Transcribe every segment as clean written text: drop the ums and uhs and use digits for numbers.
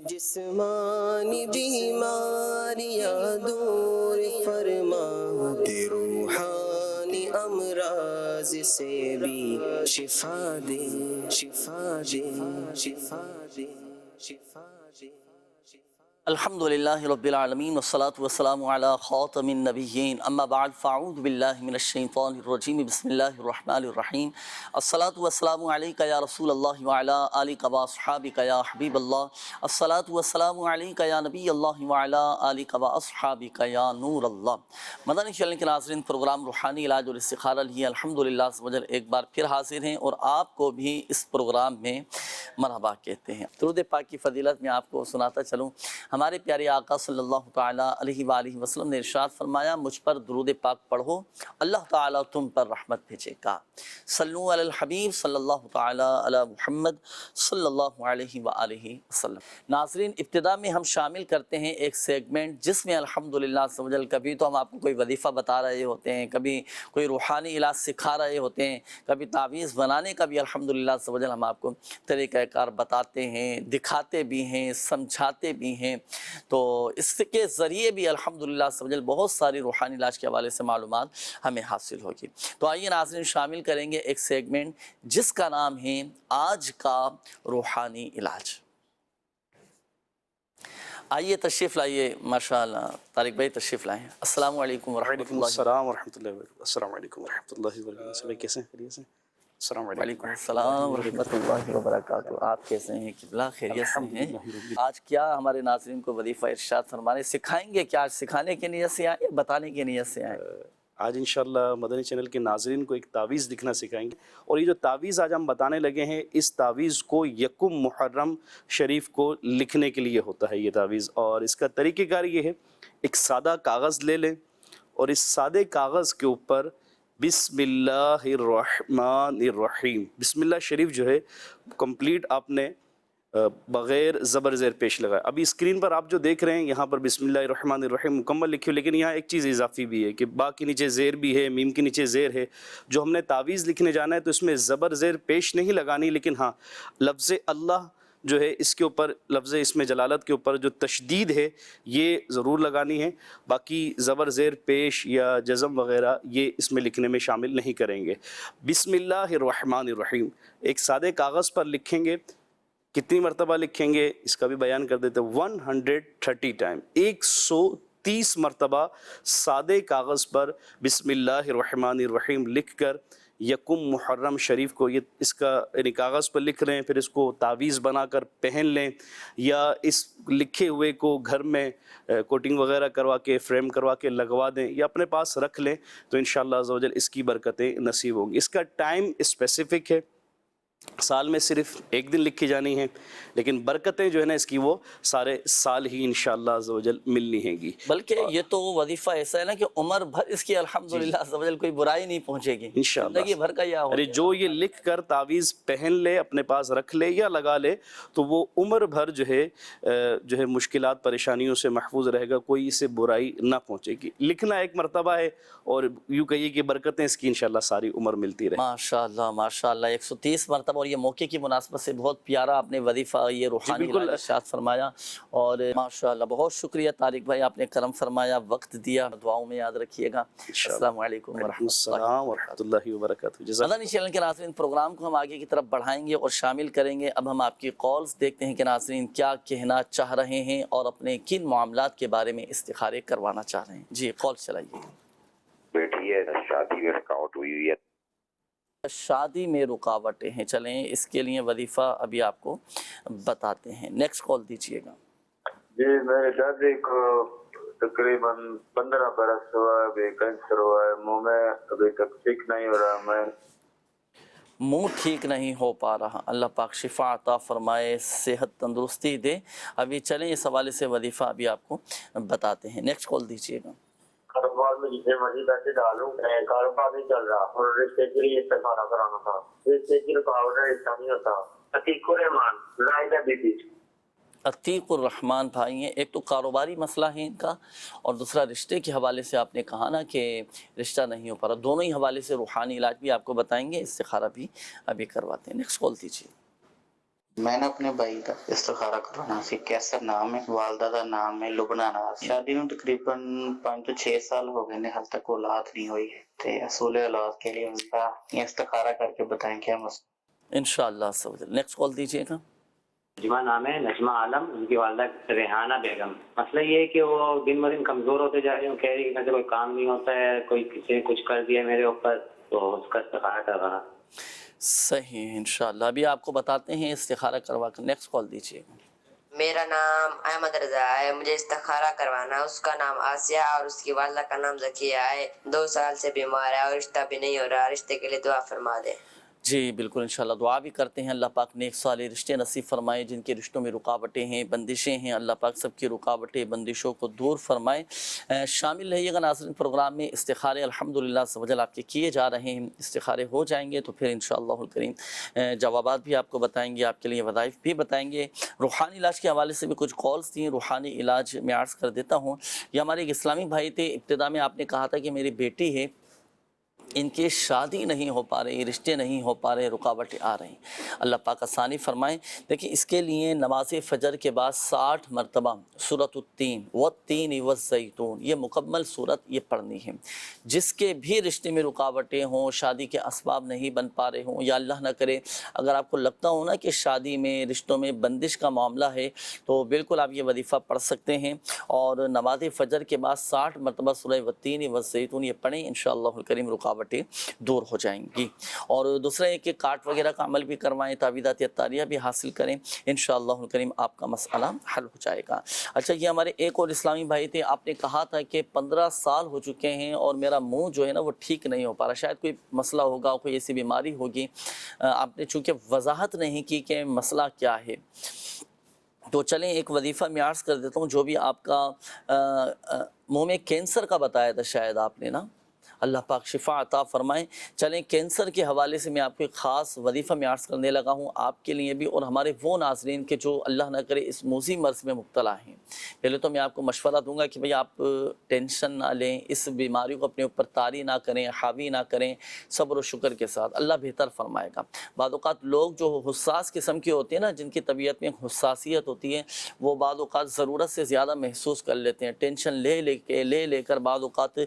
جسمانی بیماریاں دور فرما دے، روحانی امراض سے بھی شفا دے، شفا دے، شفا دے، شفا دے۔ الحمدللہ رب العالمین والصلاة والسلام علی خاتم النبیین، اما بعد فاعوذ باللہ من الشیطان الرجیم، بسم اللہ الرحمن الرحیم۔ الصلاة والسلام علیکہ یا رسول اللہ وعلی آلک واصحابک یا حبیب اللہ، الصلاة والسلام علیکہ یا نبی اللہ وعلی آلک واصحابک یا نور اللہ۔ مدنی چینل کے ناظرین، پروگرام روحانی علاج اور استخارہ لیے الحمدللہ عز و جل ایک بار پھر حاضر ہیں، اور آپ کو بھی اس پروگرام میں مرحبا کہتے ہیں۔ درود پاک کی فضیلت میں آپ کو سناتا چلوں، ہمارے پیارے آقا صلی اللہ تعالیٰ علیہ وآلہ وسلم نے ارشاد فرمایا، مجھ پر درود پاک پڑھو، اللہ تعالیٰ تم پر رحمت بھیجے گا۔ صلو علی الحبیب صلی اللہ تعالیٰ علی محمد صلی اللہ علیہ وآلہ وسلم۔ ناظرین، ابتدا میں ہم شامل کرتے ہیں ایک سیگمنٹ جس میں الحمدللہ عز و جل کبھی تو ہم آپ کو کوئی وظیفہ بتا رہے ہوتے ہیں، کبھی کوئی روحانی علاج سکھا رہے ہوتے ہیں، کبھی تعویذ بنانے کا بھی الحمدللہ عز و جل ہم آپ کو طریقہ کار بتاتے ہیں، دکھاتے بھی ہیں، سمجھاتے بھی ہیں۔ تو اس کے ذریعے بھی الحمدللہ عز و جل بہت ساری روحانی علاج کے حوالے سے معلومات ہمیں حاصل ہوگی۔ تو آئیے ناظرین، شامل کریں گے ایک سیگمنٹ جس کا نام ہے آج کا روحانی علاج۔ آئیے تشریف لائیے، ماشاءاللہ طارق بھائی تشریف لائیں۔ السلام علیکم ورحمۃ اللہ۔ وعلیکم السلام ورحمۃ اللہ وبرکاتہ۔ السلام علیکم ورحمۃ اللہ وبرکاتہ۔ کیسے ہیں؟ خیریت سے؟ السلام علیکم۔ وعلیکم السلام ورحمۃ اللہ وبرکاتہ۔ آپ کیسے ہیں؟ قبلہ خیریت سے ہیں؟ آج کیا ہمارے ناظرین کو وظیفہ ارشاد فرمانے سکھائیں گے؟ کیا سکھانے کی نیت سے آئے، بتانے کی نیت سے آئے؟ آج انشاءاللہ مدنی چینل کے ناظرین کو ایک تعویذ لکھنا سکھائیں گے، اور یہ جو تعویذ آج ہم بتانے لگے ہیں، اس تعویذ کو یکم محرم شریف کو لکھنے کے لیے ہوتا ہے یہ تعویذ۔ اور اس کا طریقہ کار یہ ہے، ایک سادہ کاغذ لے لیں، اور اس سادے کاغذ کے اوپر بسم اللہ الرحمن الرحیم، بسم اللہ شریف جو ہے کمپلیٹ آپ نے بغیر زبر زیر پیش لگایا۔ ابھی اسکرین پر آپ جو دیکھ رہے ہیں، یہاں پر بسم اللہ الرحمن الرحیم مکمل لکھی ہوئی، لیکن یہاں ایک چیز اضافی بھی ہے کہ با کے نیچے زیر بھی ہے، میم کے نیچے زیر ہے۔ جو ہم نے تعویذ لکھنے جانا ہے تو اس میں زبر زیر پیش نہیں لگانی، لیکن ہاں لفظ اللہ جو ہے اس کے اوپر، لفظ اسم جلالت کے اوپر جو تشدید ہے یہ ضرور لگانی ہے، باقی زبر زیر پیش یا جزم وغیرہ یہ اس میں لکھنے میں شامل نہیں کریں گے۔ بسم اللہ الرحمن الرحیم ایک سادے کاغذ پر لکھیں گے۔ کتنی مرتبہ لکھیں گے اس کا بھی بیان کر دیتے ہیں۔ 130 ٹائم، 130 مرتبہ سادے کاغذ پر بسم اللہ الرحمن الرحیم لکھ کر یکم محرم شریف کو یہ اس کا یعنی کاغذ پر لکھ رہے ہیں، پھر اس کو تعویذ بنا کر پہن لیں، یا اس لکھے ہوئے کو گھر میں کوٹنگ وغیرہ کروا کے فریم کروا کے لگوا دیں، یا اپنے پاس رکھ لیں، تو انشاءاللہ عز و جل اس کی برکتیں نصیب ہوں گی۔ اس کا ٹائم اسپیسیفک ہے، سال میں صرف ایک دن لکھی جانی ہے، لیکن برکتیں جو ہے نا اس کی وہ سارے سال ہی انشاءاللہ عز و جل ملنی ہیں گی۔ بلکہ یہ تو وظیفہ ایسا ہے نا کہ عمر بھر اس کی الحمدللہ عز و جل کوئی برائی نہیں پہنچے گی انشاءاللہ۔ زندگی بھر کا یہ ارے جو یہ لکھ کر تعویذ پہن لے، اپنے پاس رکھ لے یا لگا لے، تو وہ عمر بھر جو ہے مشکلات پریشانیوں سے محفوظ رہے گا، کوئی اسے برائی نہ پہنچے گی۔ لکھنا ایک مرتبہ ہے، اور یوں کہیے کہ برکتیں اس کی انشاءاللہ ساری عمر ملتی رہے۔ ماشاءاللہ ماشاءاللہ، 130 مرتبہ، اور یہ موقع کی مناسبت سے بہت پیارا آپ نے وظیفہ یہ روحانی علاج ارشاد فرمایا، اور ماشاءاللہ بہت شکریہ طارق بھائی، آپ نے کرم فرمایا، وقت دیا، دعاؤں میں یاد رکھیے گا۔ السلام علیکم ورحمۃ السلام ورحمۃ اللہ وبرکاتہ۔ مدنی چینل کے ناظرین، پروگرام کو ہم آگے کی طرف بڑھائیں گے اور شامل کریں گے۔ اب ہم آپ کی کالز دیکھتے ہیں کہ ناظرین کیا کہنا چاہ رہے ہیں اور اپنے کن معاملات کے بارے میں استخارے کروانا چاہ رہے ہیں۔ جی کال چلائیے۔ بیٹھی ہے شادی میں رکاوٹ ہوئی ہے، شادی میں رکاوٹیں ہیں، چلیں اس کے لیے وظیفہ ابھی آپ کو بتاتے ہیں۔ نیکسٹ کال دیجیے گا۔ جی میرے دادی کو تقریباً 15 برس ہوا ہے، ابھی کینسر ہوا ہے، منہ میں ابھی تک ٹھیک نہیں ہو رہا، میں منہ ٹھیک نہیں ہو پا رہا، اللہ پاک شفا عطا فرمائے، صحت تندرستی دے۔ ابھی چلیں اس حوالے سے وظیفہ ابھی آپ کو بتاتے ہیں۔ نیکسٹ کال دیجیے گا۔ کاروبار میں جتنے مرضی پیسے ڈالوں، کاروبار نہیں چل رہا، اور رشتے کے لیے استخارہ کرانا تھا، رشتے کی رکاوٹ ہے، رشتہ نہیں ہوتا۔ عتیق الرحمان رائدہ بی بی۔ عتیق الرحمان بھائی ہیں، ایک تو کاروباری مسئلہ ہے ان کا، اور دوسرا رشتے کے حوالے سے آپ نے کہا نا کہ رشتہ نہیں ہو پا رہا، دونوں ہی حوالے سے روحانی علاج بھی آپ کو بتائیں گے، استخارہ بھی ابھی کرواتے ہیں۔ نیکسٹ کال دیجیے۔ میں نے اپنے بھائی کا استخارہ کروانا سی، کیسر نام ہے، والدہ کا نام ہے لبنہ ناز۔ شادی میں تقریباً 5 تو 6 سال ہو گئے نے، حال تک اولاد نہیں ہوئی تے اصول اولاد کے لیے ان کا یہ استخارہ کر کے بتائیں کیا مسئلہ۔ انشاءاللہ نیکسٹ کال دیجیے گا۔ نجمہ نام ہے، نجمہ عالم، ان کی والدہ ریحانہ بیگم۔ مسئلہ یہ ہے کہ وہ دن ب دن کمزور ہوتے جا رہی ہوں، کہہ رہی کہ میرے کوئی کام نہیں ہوتا ہے، کوئی کسی نے کچھ کر دیا میرے اوپر، تو اس کا استخارہ کر رہا۔ صحیح ہے انشاءاللہ، ابھی آپ کو بتاتے ہیں استخارہ کروا کر۔ نیکسٹ کال دیجیے گا۔ میرا نام احمد رضا ہے، مجھے استخارہ کروانا ہے۔ اس کا نام آسیہ اور اس کی والدہ کا نام ذکیہ ہے، 2 سال سے بیمار ہے اور رشتہ بھی نہیں ہو رہا، رشتے کے لیے دعا فرما دیں۔ جی بالکل انشاءاللہ دعا بھی کرتے ہیں، اللہ پاک نیک صالح رشتے نصیب فرمائے، جن کے رشتوں میں رکاوٹیں ہیں، بندشیں ہیں، اللہ پاک سب کی رکاوٹیں بندشوں کو دور فرمائے۔ شامل رہیے گا ناظرین پروگرام میں، استخارے الحمدللہ سوجل آپ کے کیے جا رہے ہیں، استخارے ہو جائیں گے تو پھر انشاءاللہ الکریم جوابات بھی آپ کو بتائیں گے، آپ کے لیے وظائف بھی بتائیں گے۔ روحانی علاج کے حوالے سے بھی کچھ کالز تھیں، روحانی علاج میں عرض کر دیتا ہوں۔ یہ ہمارے ایک اسلامی بھائی تھے، ابتدا میں آپ نے کہا تھا کہ میری بیٹی ہے، ان کی شادی نہیں ہو پا رہی، رشتے نہیں ہو پا رہے، رکاوٹیں آ رہی ہیں، اللہ پاک آسانی فرمائیں۔ دیکھیں اس کے لیے نماز فجر کے بعد 60 مرتبہ سورۃ التین والتین والزیتون، یہ مکمل سورت یہ پڑھنی ہے۔ جس کے بھی رشتے میں رکاوٹیں ہوں، شادی کے اسباب نہیں بن پا رہے ہوں، یا اللہ نہ کرے اگر آپ کو لگتا ہو نا کہ شادی میں رشتوں میں بندش کا معاملہ ہے، تو بالکل آپ یہ وظیفہ پڑھ سکتے ہیں، اور نماز فجر کے بعد 60 مرتبہ سورہ والتین والزیتون یہ پڑھیں، انشاءاللہ الکریم رکاوٹیں دور ہو جائیں گی۔ اور دوسرا یہ کہ کارڈ وغیرہ کا عمل بھی کروائیں، تعویذات عطاریہ بھی حاصل کریں، انشاءاللہ الکریم آپ کا مسئلہ حل ہو جائے گا۔ اچھا یہ ہمارے ایک اور اسلامی بھائی تھے، آپ نے کہا تھا کہ 15 سال ہو چکے ہیں اور میرا منہ جو ہے نا وہ ٹھیک نہیں ہو پا رہا، شاید کوئی مسئلہ ہوگا، کوئی ایسی بیماری ہوگی، آپ نے چونکہ وضاحت نہیں کی کہ مسئلہ کیا ہے، تو چلیں ایک وظیفہ میں عرض کر دیتا ہوں۔ جو بھی آپ کا منہ میں کینسر کا بتایا تھا شاید آپ نے نا، اللہ پاک شفا عطا فرمائیں۔ چلیں کینسر کے حوالے سے میں آپ کو ایک خاص وظیفہ میں عرض کرنے لگا ہوں، آپ کے لیے بھی اور ہمارے وہ ناظرین کے جو اللہ نہ کرے اس موذی مرض میں مبتلا ہیں۔ پہلے تو میں آپ کو مشورہ دوں گا کہ بھئی آپ ٹینشن نہ لیں، اس بیماری کو اپنے اوپر طاری نہ کریں، حاوی نہ کریں، صبر و شکر کے ساتھ اللہ بہتر فرمائے گا۔ بعض اوقات لوگ جو حساس قسم کے ہوتے ہیں نا، جن کی طبیعت میں حساسیت ہوتی ہے، وہ بعض اوقات ضرورت سے زیادہ محسوس کر لیتے ہیں، ٹینشن لے کر بعض اوقات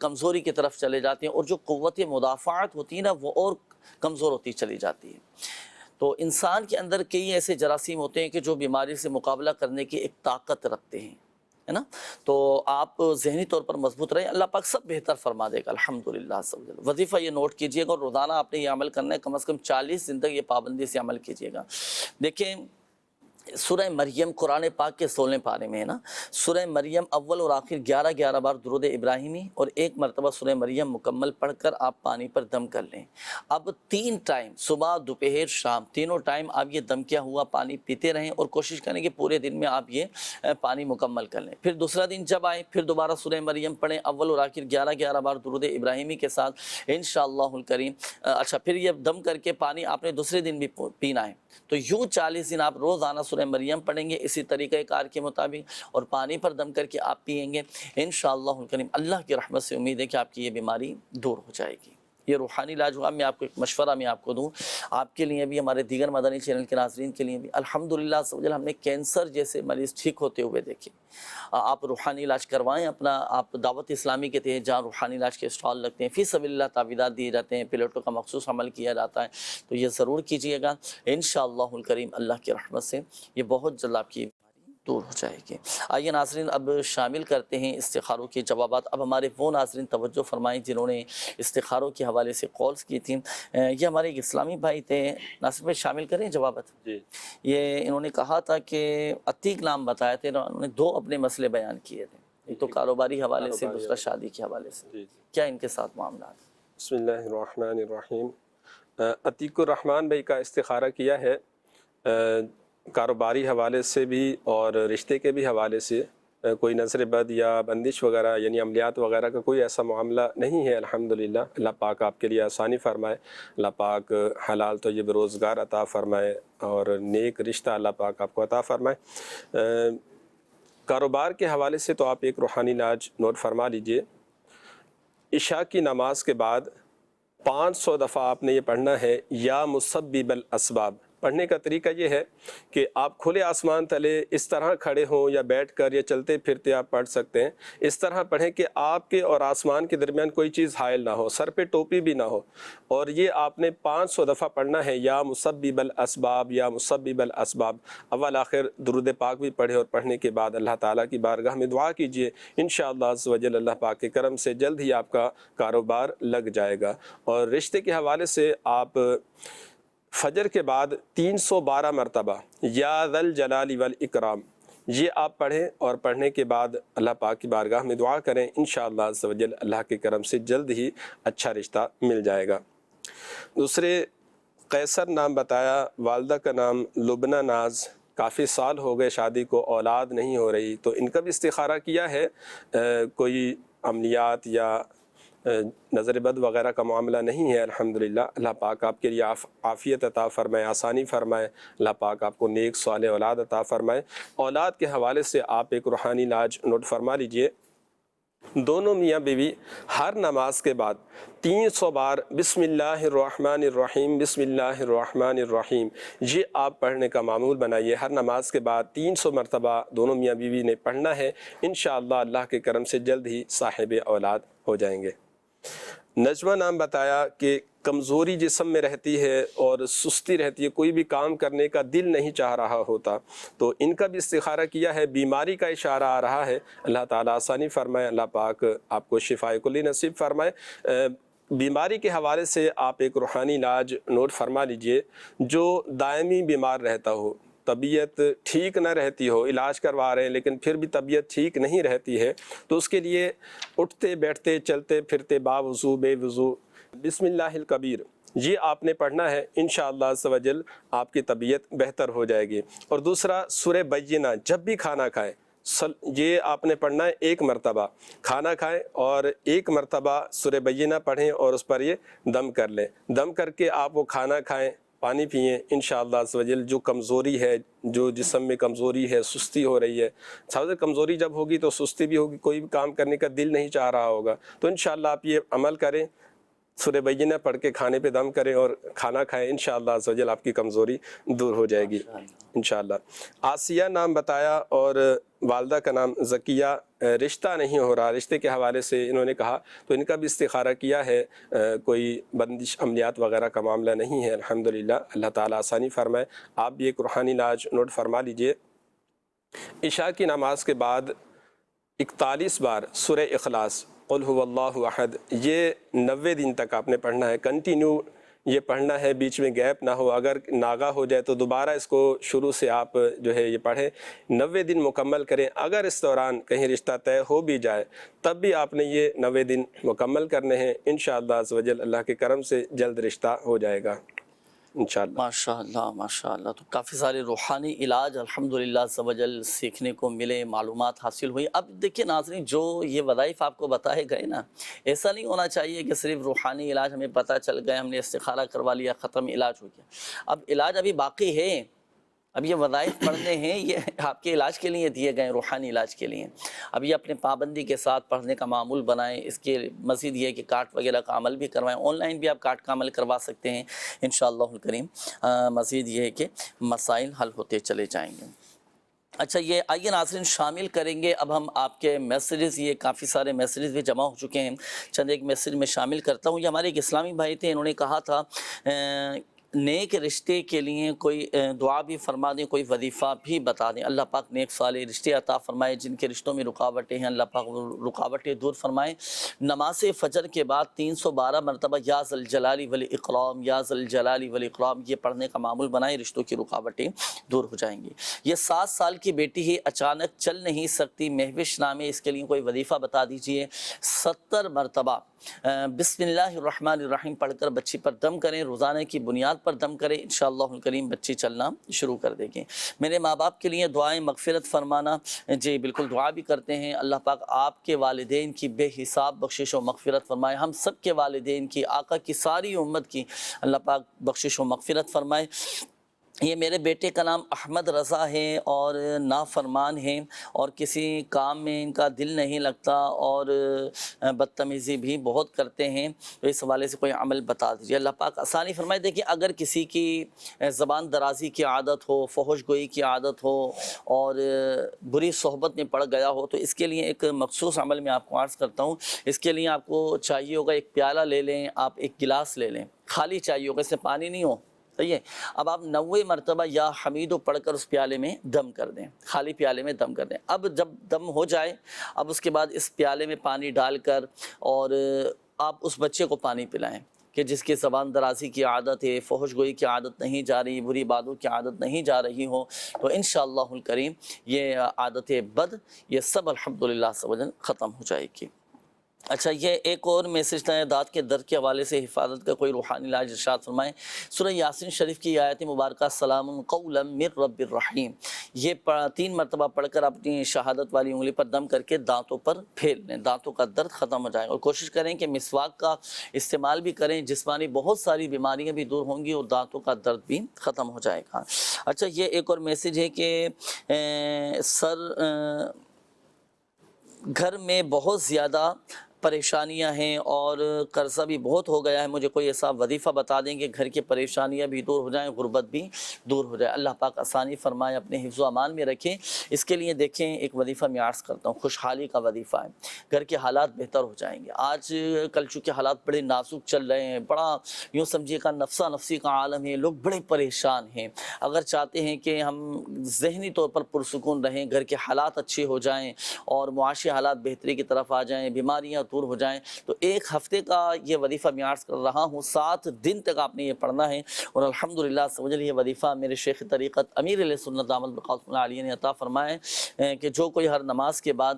کمزوری کی طرف چلے جاتے ہیں، اور جو قوت مدافعت ہوتی ہے نا وہ اور کمزور ہوتی چلی جاتی ہے۔ تو انسان کے اندر کئی ایسے جراثیم ہوتے ہیں کہ جو بیماری سے مقابلہ کرنے کی ایک طاقت رکھتے ہیں، ہے نا، تو آپ ذہنی طور پر مضبوط رہیں، اللہ پاک سب بہتر فرما دے گا الحمدللہ۔ وظیفہ یہ نوٹ کیجئے گا اور روزانہ آپ نے یہ عمل کرنا ہے، کم از کم 40 دن تک یہ پابندی سے عمل کیجئے گا۔ دیکھیں سورہ مریم قرآن پاک کے 16 پارے میں ہے نا، سورہ مریم اول اور آخر 11 بار درود ابراہیمی اور 1 مرتبہ سورہ مریم مکمل پڑھ کر آپ پانی پر دم کر لیں۔ اب 3 ٹائم صبح دوپہر شام تینوں ٹائم آپ یہ دم کیا ہوا پانی پیتے رہیں، اور کوشش کریں کہ پورے دن میں آپ یہ پانی مکمل کر لیں۔ پھر دوسرا دن جب آئے پھر دوبارہ سورہ مریم پڑھیں اول اور آخر 11 بار درود ابراہیمی کے ساتھ انشاءاللہ الکریم۔ اچھا پھر یہ دم کر کے پانی آپ نے دوسرے دن بھی پینا ہے، تو یوں 40 دن آپ روزانہ سورہ مریم پڑھیں گے اسی طریقہ کار کے مطابق، اور پانی پر دم کر کے آپ پئیں گے انشاءاللہ الکریم۔ اللہ کی رحمت سے امید ہے کہ آپ کی یہ بیماری دور ہو جائے گی۔ یہ روحانی علاج ہوا، میں آپ کو ایک مشورہ میں آپ کو دوں، آپ کے لیے بھی، ہمارے دیگر مدنی چینل کے ناظرین کے لیے بھی، الحمدللہ ہم نے کینسر جیسے مریض ٹھیک ہوتے ہوئے دیکھے۔ آپ روحانی علاج کروائیں اپنا، آپ دعوت اسلامی کے تحت جہاں روحانی علاج کے اسٹال لگتے ہیں، فی سبیل اللہ تعویذات دیے جاتے ہیں، پلیٹوں کا مخصوص عمل کیا جاتا ہے، تو یہ ضرور کیجئے گا انشاءاللہ الکریم۔ اللہ کی رحمت سے یہ بہت جلد آپ کی دور ہو جائے گی۔ آئیے ناظرین اب شامل کرتے ہیں استخاروں کے جوابات۔ اب ہمارے وہ ناظرین توجہ فرمائیں جنہوں نے استخاروں کے حوالے سے کالز کی تھیں۔ یہ ہمارے ایک اسلامی بھائی تھے، ناصر بھائی شامل کریں جوابات۔ جی یہ انہوں نے کہا تھا کہ عتیق نام بتایا تھے، انہوں نے 2 اپنے مسئلے بیان کیے تھے، ایک تو کاروباری حوالے سے، دوسرا شادی کے حوالے سے۔ کیا ان کے ساتھ معاملات؟ بسم اللہ الرحمن الرحیم۔ عتیق الرحمن بھائی کا استخارہ کیا ہے، کاروباری حوالے سے بھی اور رشتے کے بھی حوالے سے، کوئی نظر بد یا بندش وغیرہ یعنی عملیات وغیرہ کا کوئی ایسا معاملہ نہیں ہے الحمدللہ۔ اللہ پاک آپ کے لیے آسانی فرمائے، اللہ پاک حلال طیب روزگار عطا فرمائے اور نیک رشتہ اللہ پاک آپ کو عطا فرمائے۔ کاروبار کے حوالے سے تو آپ ایک روحانی علاج نوٹ فرما لیجئے، عشاء کی نماز کے بعد 500 دفعہ آپ نے یہ پڑھنا ہے، یا مسبب الاسباب پڑھنے کا طریقہ یہ ہے کہ آپ کھلے آسمان تلے اس طرح کھڑے ہوں یا بیٹھ کر یا چلتے پھرتے آپ پڑھ سکتے ہیں. اس طرح پڑھیں کہ آپ کے اور آسمان کے درمیان کوئی چیز حائل نہ ہو, سر پہ ٹوپی بھی نہ ہو, اور یہ آپ نے 500 دفعہ پڑھنا ہے. یا مسبب الاسباب یا مسبب الاسباب, اول آخر درود پاک بھی پڑھے, اور پڑھنے کے بعد اللہ تعالیٰ کی بارگاہ میں دعا کیجئے. انشاءاللہ عز و جل اللہ پاک کے کرم سے جلد ہی آپ کا کاروبار لگ جائے گا. اور رشتے کے حوالے سے آپ فجر کے بعد 312 مرتبہ یا ذا الجلال والاکرام یہ آپ پڑھیں, اور پڑھنے کے بعد اللہ پاک کی بارگاہ میں دعا کریں. انشاءاللہ عز و جل اللہ کے کرم سے جلد ہی اچھا رشتہ مل جائے گا. دوسرے قیصر نام بتایا, والدہ کا نام لبنہ ناز, کافی سال ہو گئے شادی کو, اولاد نہیں ہو رہی, تو ان کا بھی استخارہ کیا ہے. کوئی عملیات یا نظر بد وغیرہ کا معاملہ نہیں ہے الحمدللہ. اللہ پاک آپ کے لیے عافیت عطا فرمائے, آسانی فرمائے. اللہ پاک آپ کو نیک صالح اولاد عطا فرمائے. اولاد کے حوالے سے آپ ایک روحانی علاج نوٹ فرما لیجئے. دونوں میاں بیوی ہر نماز کے بعد 300 بار بسم اللہ الرحمن الرحیم بسم اللہ الرحمن الرحیم یہ آپ پڑھنے کا معمول بنائیے. ہر نماز کے بعد 300 مرتبہ دونوں میاں بیوی نے پڑھنا ہے. انشاءاللہ اللہ کے کرم سے جلد ہی صاحب اولاد ہو جائیں گے. نجمہ نام بتایا کہ کمزوری جسم میں رہتی ہے اور سستی رہتی ہے, کوئی بھی کام کرنے کا دل نہیں چاہ رہا ہوتا, تو ان کا بھی استخارہ کیا ہے. بیماری کا اشارہ آ رہا ہے, اللہ تعالیٰ آسانی فرمائے. اللہ پاک آپ کو شفائے کلی نصیب فرمائے. بیماری کے حوالے سے آپ ایک روحانی علاج نوٹ فرما لیجئے. جو دائمی بیمار رہتا ہو, طبیعت ٹھیک نہ رہتی ہو, علاج کروا رہے ہیں لیکن پھر بھی طبیعت ٹھیک نہیں رہتی ہے, تو اس کے لیے اٹھتے بیٹھتے چلتے پھرتے با وضو بے وضو بسم اللہ الکبیر یہ آپ نے پڑھنا ہے. انشاءاللہ عز و جل آپ کی طبیعت بہتر ہو جائے گی. اور دوسرا سورہ بینہ, جب بھی کھانا کھائیں یہ آپ نے پڑھنا ہے 1 مرتبہ. کھانا کھائیں اور 1 مرتبہ سورہ بینہ پڑھیں اور اس پر یہ دم کر لیں. دم کر کے آپ وہ کھانا کھائیں, پانی پئیں. انشاءاللہ عز و جل جو کمزوری ہے, جو جسم میں کمزوری ہے, سستی ہو رہی ہے, سب کمزوری جب ہوگی تو سستی بھی ہوگی, کوئی بھی کام کرنے کا دل نہیں چاہ رہا ہوگا, تو انشاءاللہ آپ یہ عمل کریں. سورہ بینہ پڑھ کے کھانے پہ دم کریں اور کھانا کھائیں. انشاءاللہ عز و جل آپ کی کمزوری دور ہو جائے گی انشاءاللہ. آسیہ نام بتایا اور والدہ کا نام زکیہ. رشتہ نہیں ہو رہا, رشتے کے حوالے سے انہوں نے کہا, تو ان کا بھی استخارہ کیا ہے. کوئی بندش عملیات وغیرہ کا معاملہ نہیں ہے الحمدللہ. اللہ تعالیٰ آسانی فرمائے. آپ بھی ایک روحانی علاج نوٹ فرما لیجئے. عشاء کی نماز کے بعد 41 بار سورہ اخلاص قل هو اللہ احد یہ 90 دن تک آپ نے پڑھنا ہے. کنٹینیو یہ پڑھنا ہے, بیچ میں گیپ نہ ہو. اگر ناغہ ہو جائے تو دوبارہ اس کو شروع سے آپ جو ہے یہ پڑھیں. 90 دن مکمل کریں. اگر اس دوران کہیں رشتہ طے ہو بھی جائے تب بھی آپ نے یہ 90 دن مکمل کرنے ہیں. انشاءاللہ عز و جل اللہ کے کرم سے جلد رشتہ ہو جائے گا انشاءاللہ. ماشاءاللہ ماشاءاللہ. تو کافی سارے روحانی علاج الحمدللہ عز و جل سیکھنے کو ملے, معلومات حاصل ہوئی. اب دیکھیں ناظرین, جو یہ وظائف آپ کو بتائے گئے نا, ایسا نہیں ہونا چاہیے کہ صرف روحانی علاج ہمیں پتہ چل گئے, ہم نے استخارہ کروا لیا, ختم, علاج ہو گیا. اب علاج ابھی باقی ہے. اب یہ وظائف پڑھنے ہیں, یہ آپ کے علاج کے لیے دیے گئے, روحانی علاج کے لیے. اب یہ اپنے پابندی کے ساتھ پڑھنے کا معمول بنائیں. اس کے مزید یہ کہ کارڈ وغیرہ کا عمل بھی کروائیں. آن لائن بھی آپ کارڈ کا عمل کروا سکتے ہیں انشاءاللہ الکریم. مزید یہ ہے کہ مسائل حل ہوتے چلے جائیں گے. اچھا, یہ آئیے ناظرین شامل کریں گے اب ہم آپ کے میسیجز. یہ کافی سارے میسیجز بھی جمع ہو چکے ہیں. چند ایک میسیج میں شامل کرتا ہوں. یہ ہمارے ایک اسلامی بھائی تھے, انہوں نے کہا تھا نیک رشتے کے لیے کوئی دعا بھی فرما دیں, کوئی وظیفہ بھی بتا دیں. اللہ پاک نیک صالح رشتے عطا فرمائے. جن کے رشتوں میں رکاوٹیں ہیں اللہ پاک رکاوٹیں دور فرمائے. نماز فجر کے بعد 312 مرتبہ یا ذا الجلال والاکرام یا ذا الجلال والاکرام یہ پڑھنے کا معمول بنائیں. رشتوں کی رکاوٹیں دور ہو جائیں گی. یہ 7 سال کی بیٹی ہے, اچانک چل نہیں سکتی, مہوش نام ہے, اس کے لیے کوئی وظیفہ بتا دیجئے. 70 مرتبہ بسم اللہ الرحمن الرحیم پڑھ کر بچی پر دم کریں. روزانہ کی بنیاد پر دم کریں, انشاءاللہ الکریم بچی چلنا شروع کر دے گی. میرے ماں باپ کے لیے دعائیں مغفرت فرمانا. جی بالکل دعا بھی کرتے ہیں. اللہ پاک آپ کے والدین کی بے حساب بخشش و مغفرت فرمائے. ہم سب کے والدین کی, آقا کی ساری امت کی اللہ پاک بخشش و مغفرت فرمائے. یہ میرے بیٹے کا نام احمد رضا ہے اور نافرمان ہیں اور کسی کام میں ان کا دل نہیں لگتا اور بدتمیزی بھی بہت کرتے ہیں، تو اس حوالے سے کوئی عمل بتا دیجیے۔ اللہ پاک آسانی فرمائے۔ دیکھیے اگر کسی کی زبان درازی کی عادت ہو، فحش گوئی کی عادت ہو اور بری صحبت میں پڑ گیا ہو، تو اس کے لیے ایک مخصوص عمل میں آپ کو عرض کرتا ہوں۔ اس کے لیے آپ کو چاہیے ہوگا ایک پیالہ لے لیں، آپ ایک گلاس لے لیں، خالی چاہیے ہوگا، اس میں پانی نہیں ہو، صحیح ہے؟ اب آپ 90 مرتبہ یا حمیدو پڑھ کر اس پیالے میں دم کر دیں، خالی پیالے میں دم کر دیں۔ اب جب دم ہو جائے، اب اس کے بعد اس پیالے میں پانی ڈال کر اور آپ اس بچے کو پانی پلائیں کہ جس کی زبان درازی کی عادت ہے، فحش گوئی کی عادت نہیں جا رہی، بری باتوں کی عادت نہیں جا رہی ہو، تو انشاءاللہ الکریم یہ عادت بد یہ سب الحمدللہ سے ختم ہو جائے گی۔ اچھا، یہ ایک اور میسج تھا، دانت کے درد کے حوالے سے حفاظت کا کوئی روحانی علاج ارشاد فرمائیں۔ سورہ یاسین شریف کی آیت مبارکہ سلام قولا من رب الرحیم، یہ 3 مرتبہ پڑھ کر اپنی شہادت والی انگلی پر دم کر کے دانتوں پر پھیر لیں، دانتوں کا درد ختم ہو جائے گا۔ اور کوشش کریں کہ مسواک کا استعمال بھی کریں، جسمانی بہت ساری بیماریاں بھی دور ہوں گی اور دانتوں کا درد بھی ختم ہو جائے گا۔ اچھا، یہ ایک اور میسج ہے کہ گھر میں بہت زیادہ پریشانیاں ہیں اور قرضہ بھی بہت ہو گیا ہے، مجھے کوئی ایسا وظیفہ بتا دیں کہ گھر کی پریشانیاں بھی دور ہو جائیں، غربت بھی دور ہو جائے۔ اللہ پاک آسانی فرمائے، اپنے حفظ و امان میں رکھیں۔ اس کے لیے دیکھیں ایک وظیفہ میں عرض کرتا ہوں، خوشحالی کا وظیفہ ہے، گھر کے حالات بہتر ہو جائیں گے۔ آج کل چونکہ حالات بڑے نازک چل رہے ہیں، بڑا یوں سمجھیے کا نفسا نفسی کا عالم ہے، لوگ بڑے پریشان ہیں۔ اگر چاہتے ہیں کہ ہم ذہنی طور پر پرسکون رہیں، گھر کے حالات اچھے ہو جائیں اور معاشی حالات بہتری کی طرف آ جائیں، بیماریاں دور ہو جائیں، تو ایک ہفتے کا یہ وظیفہ میں عرض کر رہا ہوں، 7 دن تک آپ نے یہ پڑھنا ہے اور الحمدللہ سمجھ لیے یہ وظیفہ میرے شیخ طریقت امیر علیہ سنت دامت بقاتم العالیہ نے عطا فرمائے کہ جو کوئی ہر نماز کے بعد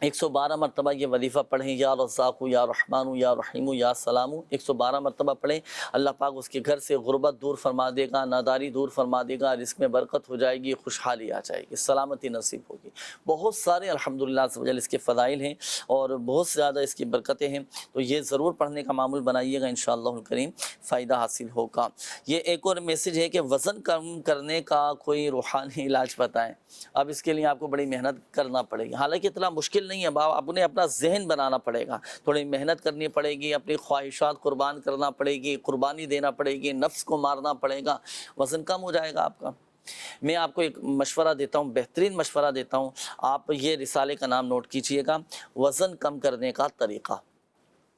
112 مرتبہ یہ وظیفہ پڑھیں، یا رزاق یا رحمان یا رحیم یا سلام، 112 مرتبہ پڑھیں، اللہ پاک اس کے گھر سے غربت دور فرما دے گا، ناداری دور فرما دے گا، رزق میں برکت ہو جائے گی، خوشحالی آ جائے گی، سلامتی نصیب ہوگی۔ بہت سارے الحمدللہ سے اس کے فضائل ہیں اور بہت زیادہ اس کی برکتیں ہیں، تو یہ ضرور پڑھنے کا معمول بنائیے گا، انشاءاللہ الکریم فائدہ حاصل ہوگا۔ یہ ایک اور میسج ہے کہ وزن کم کرنے کا کوئی روحانی علاج بتائیں۔ اب اس کے لیے آپ کو بڑی محنت کرنا پڑے گی، حالانکہ اتنا مشکل نہیں ہے، اپنے اپنا ذہن بنانا پڑے گا، تھوڑی محنت کرنی پڑے گی، اپنی خواہشات قربان کرنا پڑے گی، قربانی دینا پڑے گی، نفس کو مارنا پڑے گا، وزن کم ہو جائے گا آپ کا۔ میں آپ کو ایک مشورہ دیتا ہوں، بہترین مشورہ دیتا ہوں، آپ یہ رسالے کا نام نوٹ کیجئے گا، وزن کم کرنے کا طریقہ۔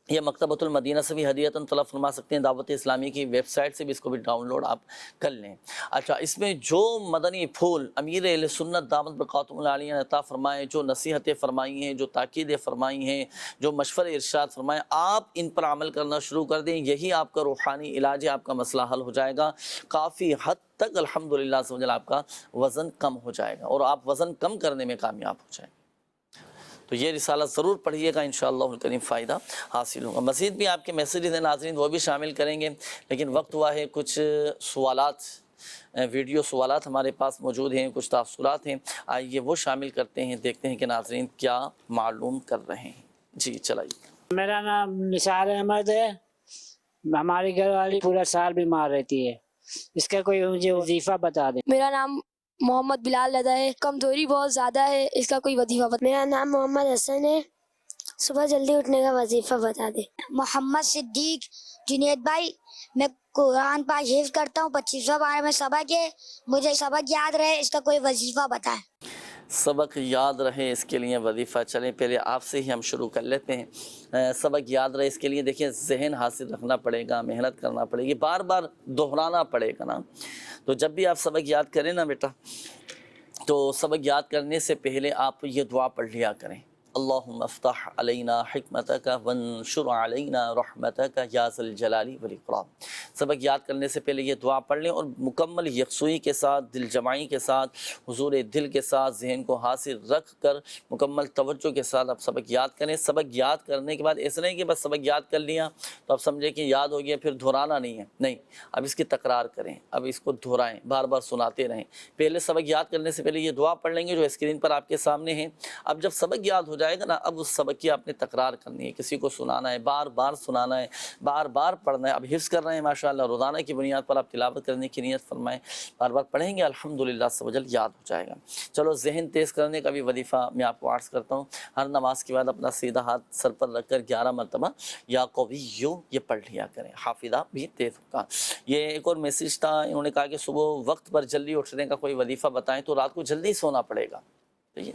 یہ مکتبۃ المدینہ سے بھی ہدیۃً طلب فرما سکتے ہیں، دعوت اسلامی کی ویب سائٹ سے بھی اس کو بھی ڈاؤن لوڈ آپ کر لیں۔ اچھا، اس میں جو مدنی پھول امیر اہل سنت دامت بقاتم العالیہ نے عطا فرمائے، جو نصیحتیں فرمائی ہیں، جو تاکیدیں فرمائی ہیں، جو مشورے ارشاد فرمائے، آپ ان پر عمل کرنا شروع کر دیں، یہی آپ کا روحانی علاج ہے، آپ کا مسئلہ حل ہو جائے گا، کافی حد تک الحمدللہ سے آپ کا وزن کم ہو جائے گا اور آپ وزن کم کرنے میں کامیاب ہو جائیں گے۔ تو یہ رسالہ ضرور پڑھیے گا، انشاءاللہ الکریم فائدہ حاصل ہوگا۔ مزید بھی آپ کے میسیجز ہیں ناظرین، وہ بھی شامل کریں گے، لیکن وقت ہوا ہے کچھ سوالات، ویڈیو سوالات ہمارے پاس موجود ہیں، کچھ تاثرات ہیں، آئیے وہ شامل کرتے ہیں، دیکھتے ہیں کہ ناظرین کیا معلوم کر رہے ہیں۔ جی چلائیے۔ میرا نام نثار احمد ہے، ہماری گھر والی پورا سال بیمار رہتی ہے، اس کا کوئی مجھے وظیفہ بتا دیں۔ میرا نام محمد بلال لدا ہے، کمزوری بہت زیادہ ہے، اس کا کوئی وظیفہ بتا۔ میرا نام محمد حسن ہے، صبح جلدی اٹھنے کا وظیفہ بتا دیں۔ محمد صدیق جنید بھائی، میں قرآن پاک حفظ کرتا ہوں، 25واں پارے میں سبق ہے، مجھے سبق یاد رہے، اس کا کوئی وظیفہ بتائیں۔ سبق یاد رہے اس کے لیے وظیفہ، چلیں پہلے آپ سے ہی ہم شروع کر لیتے ہیں۔ سبق یاد رہے اس کے لیے دیکھیں ذہن حاصل رکھنا پڑے گا، محنت کرنا پڑے گی، بار بار دہرانا پڑے گا نا۔ تو جب بھی آپ سبق یاد کریں نا بیٹا، تو سبق یاد کرنے سے پہلے آپ یہ دعا پڑھ لیا کریں، اللہم افتح علینا حکمتک وانشر علینا رحمتک یا ذی الجلال والاکرام۔ سبق یاد کرنے سے پہلے یہ دعا پڑھ لیں اور مکمل یکسوئی کے ساتھ، دل جمعی کے ساتھ، حضور دل کے ساتھ، ذہن کو حاصل رکھ کر مکمل توجہ کے ساتھ آپ سبق یاد کریں۔ سبق یاد کرنے کے بعد ایسا نہیں کہ بس سبق یاد کر لیا تو آپ سمجھیں کہ یاد ہو گیا پھر دہرانا نہیں ہے، نہیں، اب اس کی تکرار کریں، اب اس کو دہرائیں، بار بار سناتے رہیں۔ پہلے سبق یاد کرنے سے پہلے یہ دعا پڑھ لیں گے جو اسکرین پر آپ کے سامنے ہیں۔ اب جب سبق یاد ہو جائے جائے گا نا، اب اس سبق کی آپ نے تکرار کرنی ہے، کسی کو سنانا ہے، بار بار سنانا ہے، بار بار پڑھنا ہے. اب حفظ کر رہے ہیں ماشاءاللہ، روزانہ کی بنیاد پر آپ تلاوت کرنے کی نیت فرمائیں، بار بار پڑھیں گے الحمدللہ عز و جل یاد ہو جائے گا. چلو ذہن تیز کرنے کا بھی وظیفہ میں آپ کو عرض کرتا ہوں. ہر نماز کے بعد اپنا سیدھا ہاتھ سر پر رکھ کر 11 مرتبہ یا قویو یہ پڑھ لیا کریں، حافظہ بھی تیز ہوگا. یہ ایک اور میسیج تھا، انہوں نے کہا کہ صبح وقت پر جلدی اٹھنے کا کوئی وظیفہ بتائیں، تو رات کو جلدی سونا پڑے گا.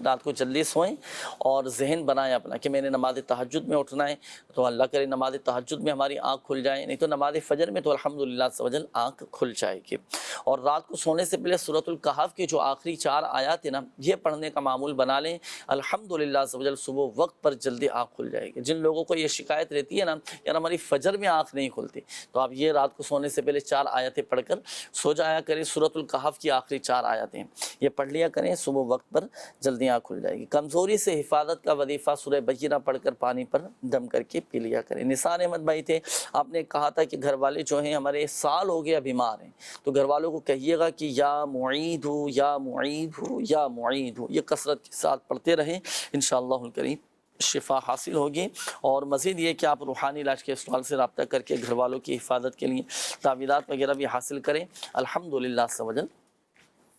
رات کو جلدی سوئیں اور ذہن بنائیں اپنا کہ میں نے نماز تہجد میں اٹھنا ہے، تو اللہ کرے نماز تہجد میں ہماری آنکھ کھل جائے، نہیں تو نماز فجر میں تو الحمدللہ عز و جل آنکھ کھل جائے گی. اور رات کو سونے سے پہلے سورۃ الکہف کی جو آخری 4 آیات ہیں نا، یہ پڑھنے کا معمول بنا لیں، الحمدللہ عز و جل صبح وقت پر جلدی آنکھ کھل جائے گی. جن لوگوں کو یہ شکایت رہتی ہے نا یار ہماری فجر میں آنکھ نہیں کھلتی، تو آپ یہ رات کو سونے سے پہلے 4 آیتیں پڑھ کر سو جایا کریں. سورۃ الکہف کی آخری 4 آیتیں یہ پڑھ لیا کریں، صبح وقت پر جلدی آنکھ کھل جائے گی. کمزوری سے حفاظت کا وظیفہ سورہ بینہ پڑھ کر پانی پر دم کر کے پی لیا کریں. نثار احمد بھائی تھے، آپ نے کہا تھا کہ گھر والے جو ہیں ہمارے سال ہو گیا بیمار ہیں، تو گھر والوں کو کہیے گا کہ یا معید ہو یا معید ہو یا معید ہو، یہ کثرت کے ساتھ پڑھتے رہیں، انشاءاللہ الکریم شفا حاصل ہوگی. اور مزید یہ کہ آپ روحانی علاج کے سوال سے رابطہ کر کے گھر والوں کی حفاظت کے لیے تعویذات وغیرہ بھی حاصل کریں، الحمدللہ عز و جل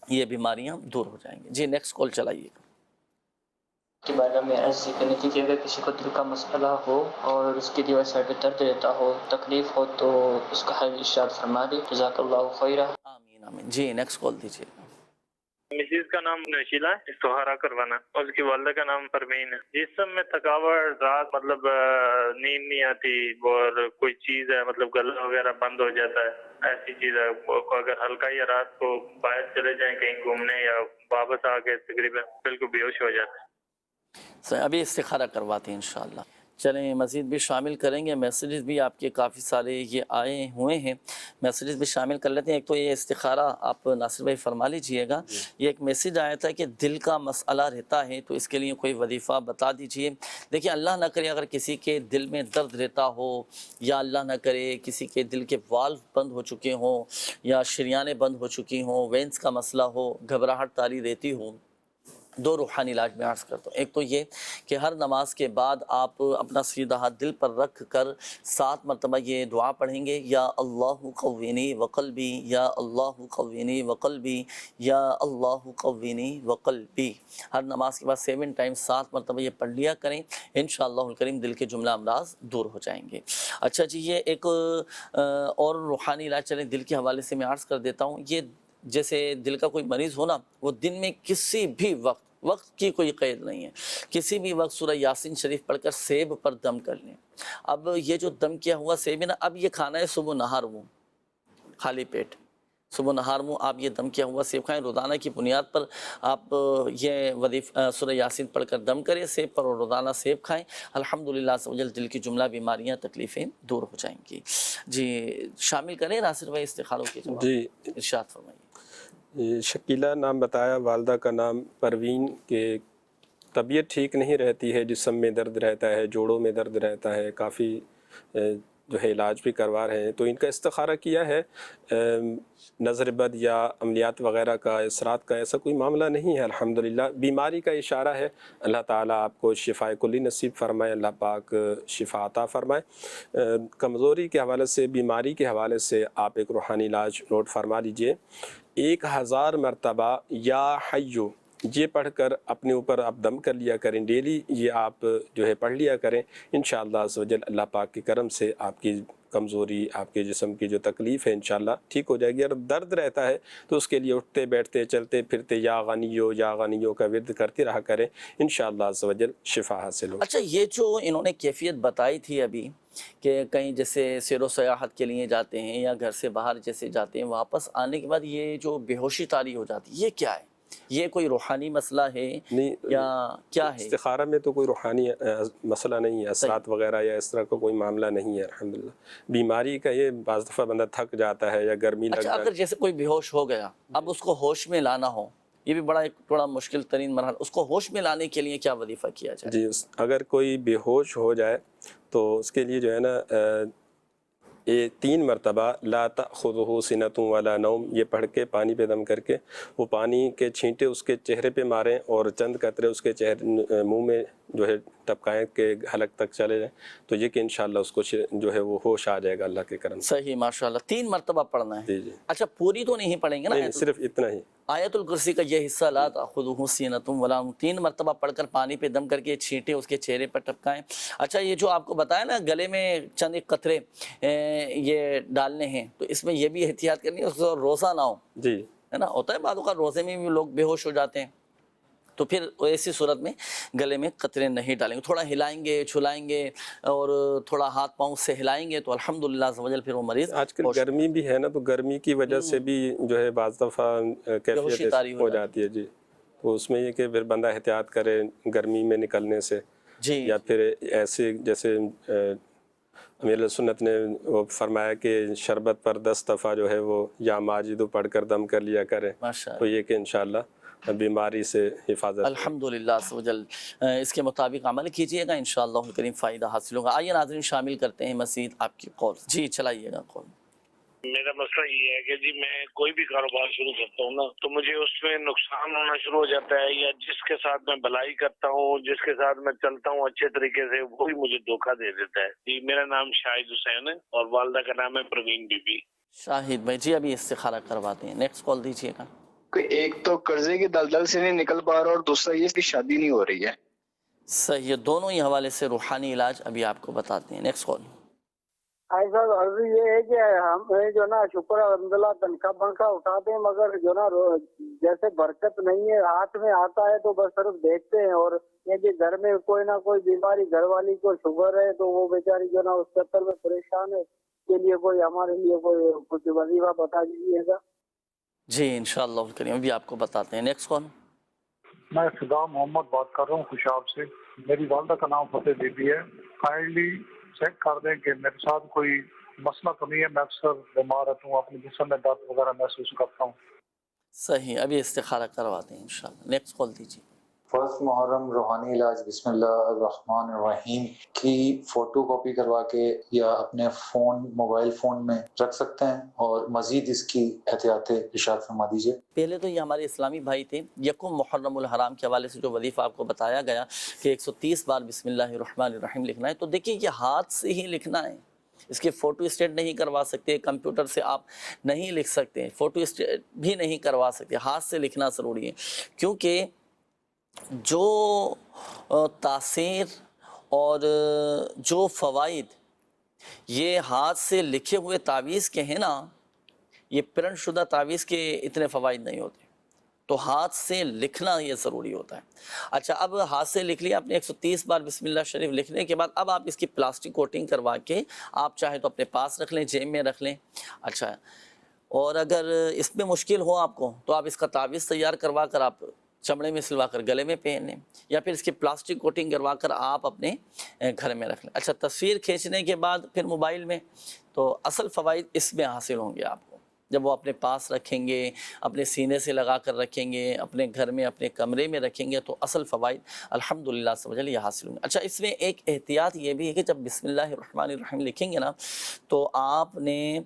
یہ بیماریاں دور ہو جائیں گی. جی نیکسٹ کال چلائیے گا. کے بارے میں عرض کرنے کی کہ اگر کسی کو دل کا مسئلہ ہو اور اس کی دیوار سائڈ پہ درد رہتا ہو، تکلیف ہو، تو اس کا حل ارشاد فرما دے. جزاک اللہ خیرہ. آمین آمین. جی نیکسٹ کال دیجیے. مسز کا نام نشیلا ہے، استخارہ کروانا، اور اس کی والدہ کا نام پروین ہے. جس سب میں تھکاوٹ، رات مطلب نیند نہیں آتی، اور کوئی چیز ہے مطلب گلا وغیرہ بند ہو جاتا ہے، ایسی چیز ہے. اگر ہلکا یا رات کو باہر چلے جائیں کہیں گھومنے یا واپس آ کے تقریباً بالکل بیہوش ہو جاتا ہے. ابھی استخارہ کرواتے ہیں انشاءاللہ. چلیں مزید بھی شامل کریں گے. میسیجز بھی آپ کے کافی سارے یہ آئے ہوئے ہیں، میسیجز بھی شامل کر لیتے ہیں. ایک تو یہ استخارہ آپ ناصر بھائی فرما لیجئے گا. یہ ایک میسیج آیا تھا کہ دل کا مسئلہ رہتا ہے تو اس کے لیے کوئی وظیفہ بتا دیجئے. دیکھیں اللہ نہ کرے اگر کسی کے دل میں درد رہتا ہو، یا اللہ نہ کرے کسی کے دل کے والو بند ہو چکے ہوں، یا شریانیں بند ہو چکی ہوں، وینس کا مسئلہ ہو، گھبراہٹ طاری رہتی ہو، 2 روحانی علاج میں عرض کرتا ہوں. ایک تو یہ کہ ہر نماز کے بعد آپ اپنا سیدھا ہاتھ دل پر رکھ کر 7 مرتبہ یہ دعا پڑھیں گے، یا اللہ قوینی وقلبی، یا اللہ قوینی وقلبی، یا اللہ قوینی وقلبی. ہر نماز کے بعد 7 ٹائم 7 مرتبہ یہ پڑھ لیا کریں، انشاءاللہ الکریم دل کے جملہ امراض دور ہو جائیں گے. اچھا جی، یہ ایک اور روحانی علاج چلیں دل کے حوالے سے میں عرض کر دیتا ہوں. یہ جیسے دل کا کوئی مریض ہونا، وہ دن میں کسی بھی وقت کی کوئی قید نہیں ہے، کسی بھی وقت سورہ یاسین شریف پڑھ کر سیب پر دم کر لیں. اب یہ جو دم کیا ہوا سیب ہے نا، اب یہ کھانا ہے صبح نہار منہ، خالی پیٹ صبح نہار منہ آپ یہ دم کیا ہوا سیب کھائیں. روزانہ کی بنیاد پر آپ یہ سورہ یاسین پڑھ کر دم کریں سیب پر، اور روزانہ سیب کھائیں. الحمدللہ عز و جل دل کی جملہ بیماریاں تکلیفیں دور ہو جائیں گی. جی شامل کریں ناصر بھائی استخاروں کے جواب. جی ارشاد فرمائیے. شکیلہ نام بتایا، والدہ کا نام پروین. کہ طبیعت ٹھیک نہیں رہتی ہے، جسم میں درد رہتا ہے، جوڑوں میں درد رہتا ہے، کافی جو ہے علاج بھی کروا رہے ہیں. تو ان کا استخارہ کیا ہے، نظر بد یا عملیات وغیرہ کا، اثرات کا ایسا کوئی معاملہ نہیں ہے. الحمدللہ بیماری کا اشارہ ہے. اللہ تعالیٰ آپ کو شفاء کلی نصیب فرمائے، اللہ پاک شفا عطا فرمائے. کمزوری کے حوالے سے، بیماری کے حوالے سے آپ ایک روحانی علاج نوٹ فرما لیجئے. 1000 مرتبہ یا حیو یہ پڑھ کر اپنے اوپر آپ دم کر لیا کریں. ڈیلی یہ آپ جو ہے پڑھ لیا کریں. انشاءاللہ عز و جل اللہ پاک کے کرم سے آپ کی کمزوری، آپ کے جسم کی جو تکلیف ہے انشاءاللہ ٹھیک ہو جائے گی. اگر درد رہتا ہے تو اس کے لیے اٹھتے بیٹھتے چلتے پھرتے یا غنیو کا ورد کرتے رہا کریں، انشاءاللہ عز و جل شفا حاصل ہو. اچھا یہ جو انہوں نے کیفیت بتائی تھی ابھی کہ کہیں جیسے سیر و سیاحت کے لیے جاتے ہیں یا گھر سے باہر جیسے جاتے ہیں، واپس آنے کے بعد یہ جو بے ہوشی طاری ہو جاتی ہے، یہ کیا ہے؟ یہ کوئی روحانی مسئلہ ہے یا کیا ہے؟ استخارہ میں تو کوئی روحانی مسئلہ نہیں ہے، اثرات وغیرہ یا اس طرح کا کوئی معاملہ نہیں ہے. الحمدللہ بیماری کا یہ بعض دفعہ بندہ تھک جاتا ہے یا گرمی لگ جاتی ہے. اگر جیسے کوئی بے ہوش ہو گیا، اب اس کو ہوش میں لانا ہو، یہ بھی بڑا مشکل ترین مرحلہ، اس کو ہوش میں لانے کے لیے کیا وظیفہ کیا جائے؟ جی اگر کوئی بے ہوش ہو جائے تو اس کے لیے جو ہے نا یہ 3 مرتبہ لا تأخذہ سنۃ ولا نوم یہ پڑھ کے پانی پہ دم کر کے وہ پانی کے چھینٹے اس کے چہرے پہ ماریں اور چند قطرے اس کے منہ میں جو ہے ٹپکائیں کہ حلق تک چلے جائیں، تو یہ کہ انشاءاللہ اس کو جو ہے وہ ہوش آ جائے گا اللہ کے کرم سے۔ صحیح، ماشاءاللہ 3 مرتبہ پڑھنا ہے۔ جی جی، اچھا پوری تو نہیں پڑھیں گے نا؟ نہیں صرف اتنا ہی۔ آیت الکرسی کا یہ حصہ لا تأخذہ سنۃ ولا نوم 3 مرتبہ پڑھ کر پانی پہ دم کر کے چھینٹے اس کے چہرے پر ٹپکائیں۔ اچھا یہ جو آپ کو بتایا نا گلے میں چند ایک قطرے یہ ڈالنے ہیں، تو اس میں یہ بھی احتیاط کرنی ہے اس کو روزہ نہ ہو، جی ہے نا؟ ہوتا ہے بعض اوقات روزے میں بھی لوگ بے ہوش ہو جاتے ہیں، تو پھر ایسی صورت میں گلے میں قطرے نہیں ڈالیں گے، تھوڑا ہلائیں گے چھلائیں گے اور تھوڑا ہاتھ پاؤں سے ہلائیں گے تو الحمدللہ عز و جل پھر وہ مریض آج کل گرمی بھی ہے نا، تو گرمی کی وجہ سے بھی جو ہے بعض دفعہ کیفیت ہو جاتی ہے جی، تو اس میں یہ کہ پھر بندہ احتیاط کرے گرمی میں نکلنے سے جی، یا پھر ایسے جیسے امیر سنت نے وہ فرمایا کہ شربت پر 10 دفعہ جو ہے وہ یا ماجدو پڑھ کر دم کر لیا کرے، تو یہ کہ انشاءاللہ بیماری سے حفاظت۔ الحمدللہ عز و جل اس کے مطابق عمل کیجئے گا، انشاءاللہ الکریم فائدہ حاصل ہوگا۔ آئیے ناظرین شامل کرتے ہیں مزید آپ کی قول، جی چلائیے گا قول۔ میرا مسئلہ یہ ہے کہ جی میں کوئی بھی کاروبار شروع کرتا ہوں نا تو مجھے اس میں نقصان ہونا شروع ہو جاتا ہے، یا جس کے ساتھ میں بھلائی کرتا ہوں، جس کے ساتھ میں چلتا ہوں اچھے طریقے سے، وہی مجھے دھوکہ دے دیتا ہے۔ جی میرا نام شاہد حسین ہے اور والدہ کا نام ہے پروین بی بی۔ شاہد بھائی جی ابھی استخارہ کرواتے ہیں، نیکسٹ کال دیجیے گا۔ ایک تو قرضے کی دلدل سے نہیں نکل پا رہا اور دوسرا یہ کہ شادی نہیں ہو رہی ہے۔ صحیح، دونوں ہی حوالے سے روحانی علاج ابھی آپ کو بتاتے ہیں، نیکسٹ کال۔ ایسا عرض یہ ہے کہ ہم جو نا شکر الحمدللہ تنخواہ بنخواہ اٹھاتے ہیں، مگر جو نا جیسے برکت نہیں ہے، ہاتھ میں آتا ہے تو بس صرف دیکھتے ہیں، اور یہ کہ گھر میں کوئی نہ کوئی بیماری، گھر والی کو شوگر ہے تو وہ بیچاری جو نا اس چکر میں پریشان ہے، اس کے لیے کوئی ہمارے لیے کوئی کچھ وظیفہ بتا دیجیے گا۔ جی انشاءاللہ الکریم ابھی آپ کو بتاتے ہیں، نیکسٹ کال۔ میں فدا محمد بات کر رہا ہوں خوشاب سے، میری والدہ کا نام فتح بی بی ہے، کائنڈلی چیک کر دیں کہ میرے ساتھ کوئی مسئلہ تو نہیں ہے، میں اکثر بیمار رہتا ہوں، اپنے جسم میں درد وغیرہ محسوس کرتا ہوں۔ صحیح، ابھی استخارہ کرواتے ہیں انشاءاللہ، نیکسٹ کال دیجیے۔ فرسٹ محرم روحانی علاج بسم اللہ الرحمن الرحیم کی فوٹو کاپی کروا کے یا اپنے موبائل فون میں رکھ سکتے ہیں، اور مزید اس کی احتیاطیں ارشاد فرما دیجیے۔ پہلے تو یہ ہمارے اسلامی بھائی تھے، یکم محرم الحرام کے حوالے سے جو وظیفہ آپ کو بتایا گیا کہ 130 بار بسم اللہ الرحمن الرحیم لکھنا ہے، تو دیکھیے یہ ہاتھ سے ہی لکھنا ہے، اس کے فوٹو اسٹیٹ نہیں کروا سکتے، کمپیوٹر سے آپ نہیں لکھ سکتے، فوٹو اسٹیٹ بھی نہیں کروا سکتے، ہاتھ سے لکھنا ضروری ہے، کیونکہ جو تاثیر اور جو فوائد یہ ہاتھ سے لکھے ہوئے تعویذ کے ہیں نا، یہ پرنٹ شدہ تعویذ کے اتنے فوائد نہیں ہوتے، تو ہاتھ سے لکھنا یہ ضروری ہوتا ہے۔ اچھا اب ہاتھ سے لکھ لیا آپ نے 130 بار بسم اللہ شریف لکھنے کے بعد، اب آپ اس کی پلاسٹک کوٹنگ کروا کے آپ چاہے تو اپنے پاس رکھ لیں، جیب میں رکھ لیں۔ اچھا اور اگر اس میں مشکل ہو آپ کو تو آپ اس کا تعویذ تیار کروا کر آپ چمڑے میں سلوا کر گلے میں پہن لیں، یا پھر اس کی پلاسٹک کوٹنگ کروا کر آپ اپنے گھر میں رکھ لیں۔ اچھا تصویر کھینچنے کے بعد پھر موبائل میں، تو اصل فوائد اس میں حاصل ہوں گے آپ کو، جب وہ اپنے پاس رکھیں گے، اپنے سینے سے لگا کر رکھیں گے، اپنے گھر میں اپنے کمرے میں رکھیں گے، تو اصل فوائد الحمدللہ سے یہ حاصل ہوں گے۔ اچھا اس میں ایک احتیاط یہ بھی ہے کہ جب بسم اللہ الرحمن الرحیم لکھیں گے نا، تو آپ نے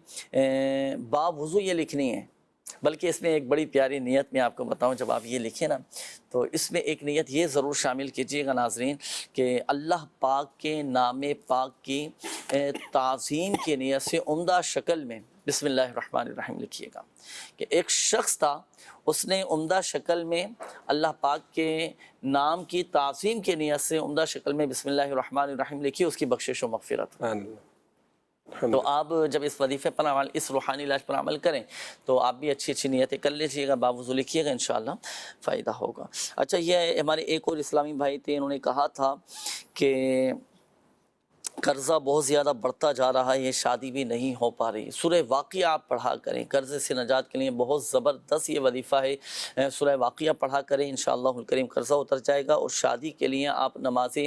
باوضو یہ لکھنی ہے، بلکہ اس میں ایک بڑی پیاری نیت میں آپ کو بتاؤں، جب آپ یہ لکھیں نا تو اس میں ایک نیت یہ ضرور شامل کیجئے گا ناظرین کہ اللہ پاک کے نام پاک کی تعظیم کی نیت سے عمدہ شکل میں بسم اللہ الرحمن الرحیم لکھیے گا، کہ ایک شخص تھا اس نے عمدہ شکل میں اللہ پاک کے نام کی تعظیم کی نیت سے عمدہ شکل میں بسم اللہ الرحمن الرحیم لکھی، اس کی بخشش و مغفرت۔ تو آپ جب اس وظیفے پر عمل، اس روحانی علاج پر عمل کریں تو آپ بھی اچھی اچھی نیتیں کر لیجیے گا، باوضو لکھیے گا، انشاءاللہ فائدہ ہوگا۔ اچھا یہ ہمارے ایک اور اسلامی بھائی تھے، انہوں نے کہا تھا کہ قرضہ بہت زیادہ بڑھتا جا رہا ہے، یہ شادی بھی نہیں ہو پا رہی۔ سورہ واقعہ آپ پڑھا کریں، قرضے سے نجات کے لیے بہت زبردست یہ وظیفہ ہے، سورہ واقعہ پڑھا کریں، انشاءاللہ الکریم قرضہ اتر جائے گا۔ اور شادی کے لیے آپ نماز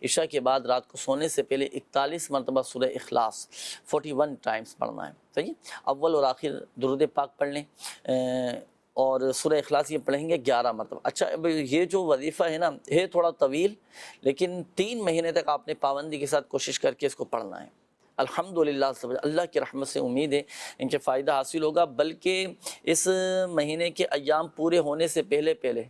عشاء کے بعد رات کو سونے سے پہلے 41 مرتبہ سورہ اخلاص 41 ٹائمز پڑھنا ہے، صحیح، اول اور آخر درود پاک پڑھ لیں، اور سورہ اخلاص یہ پڑھیں گے 11 مرتبہ۔ اچھا اب یہ جو وظیفہ ہے نا، ہے تھوڑا طویل، لیکن 3 مہینے تک آپ نے پابندی کے ساتھ کوشش کر کے اس کو پڑھنا ہے۔ الحمدللہ اللہ کی رحمت سے امید ہے ان کے فائدہ حاصل ہوگا، بلکہ اس مہینے کے ایام پورے ہونے سے پہلے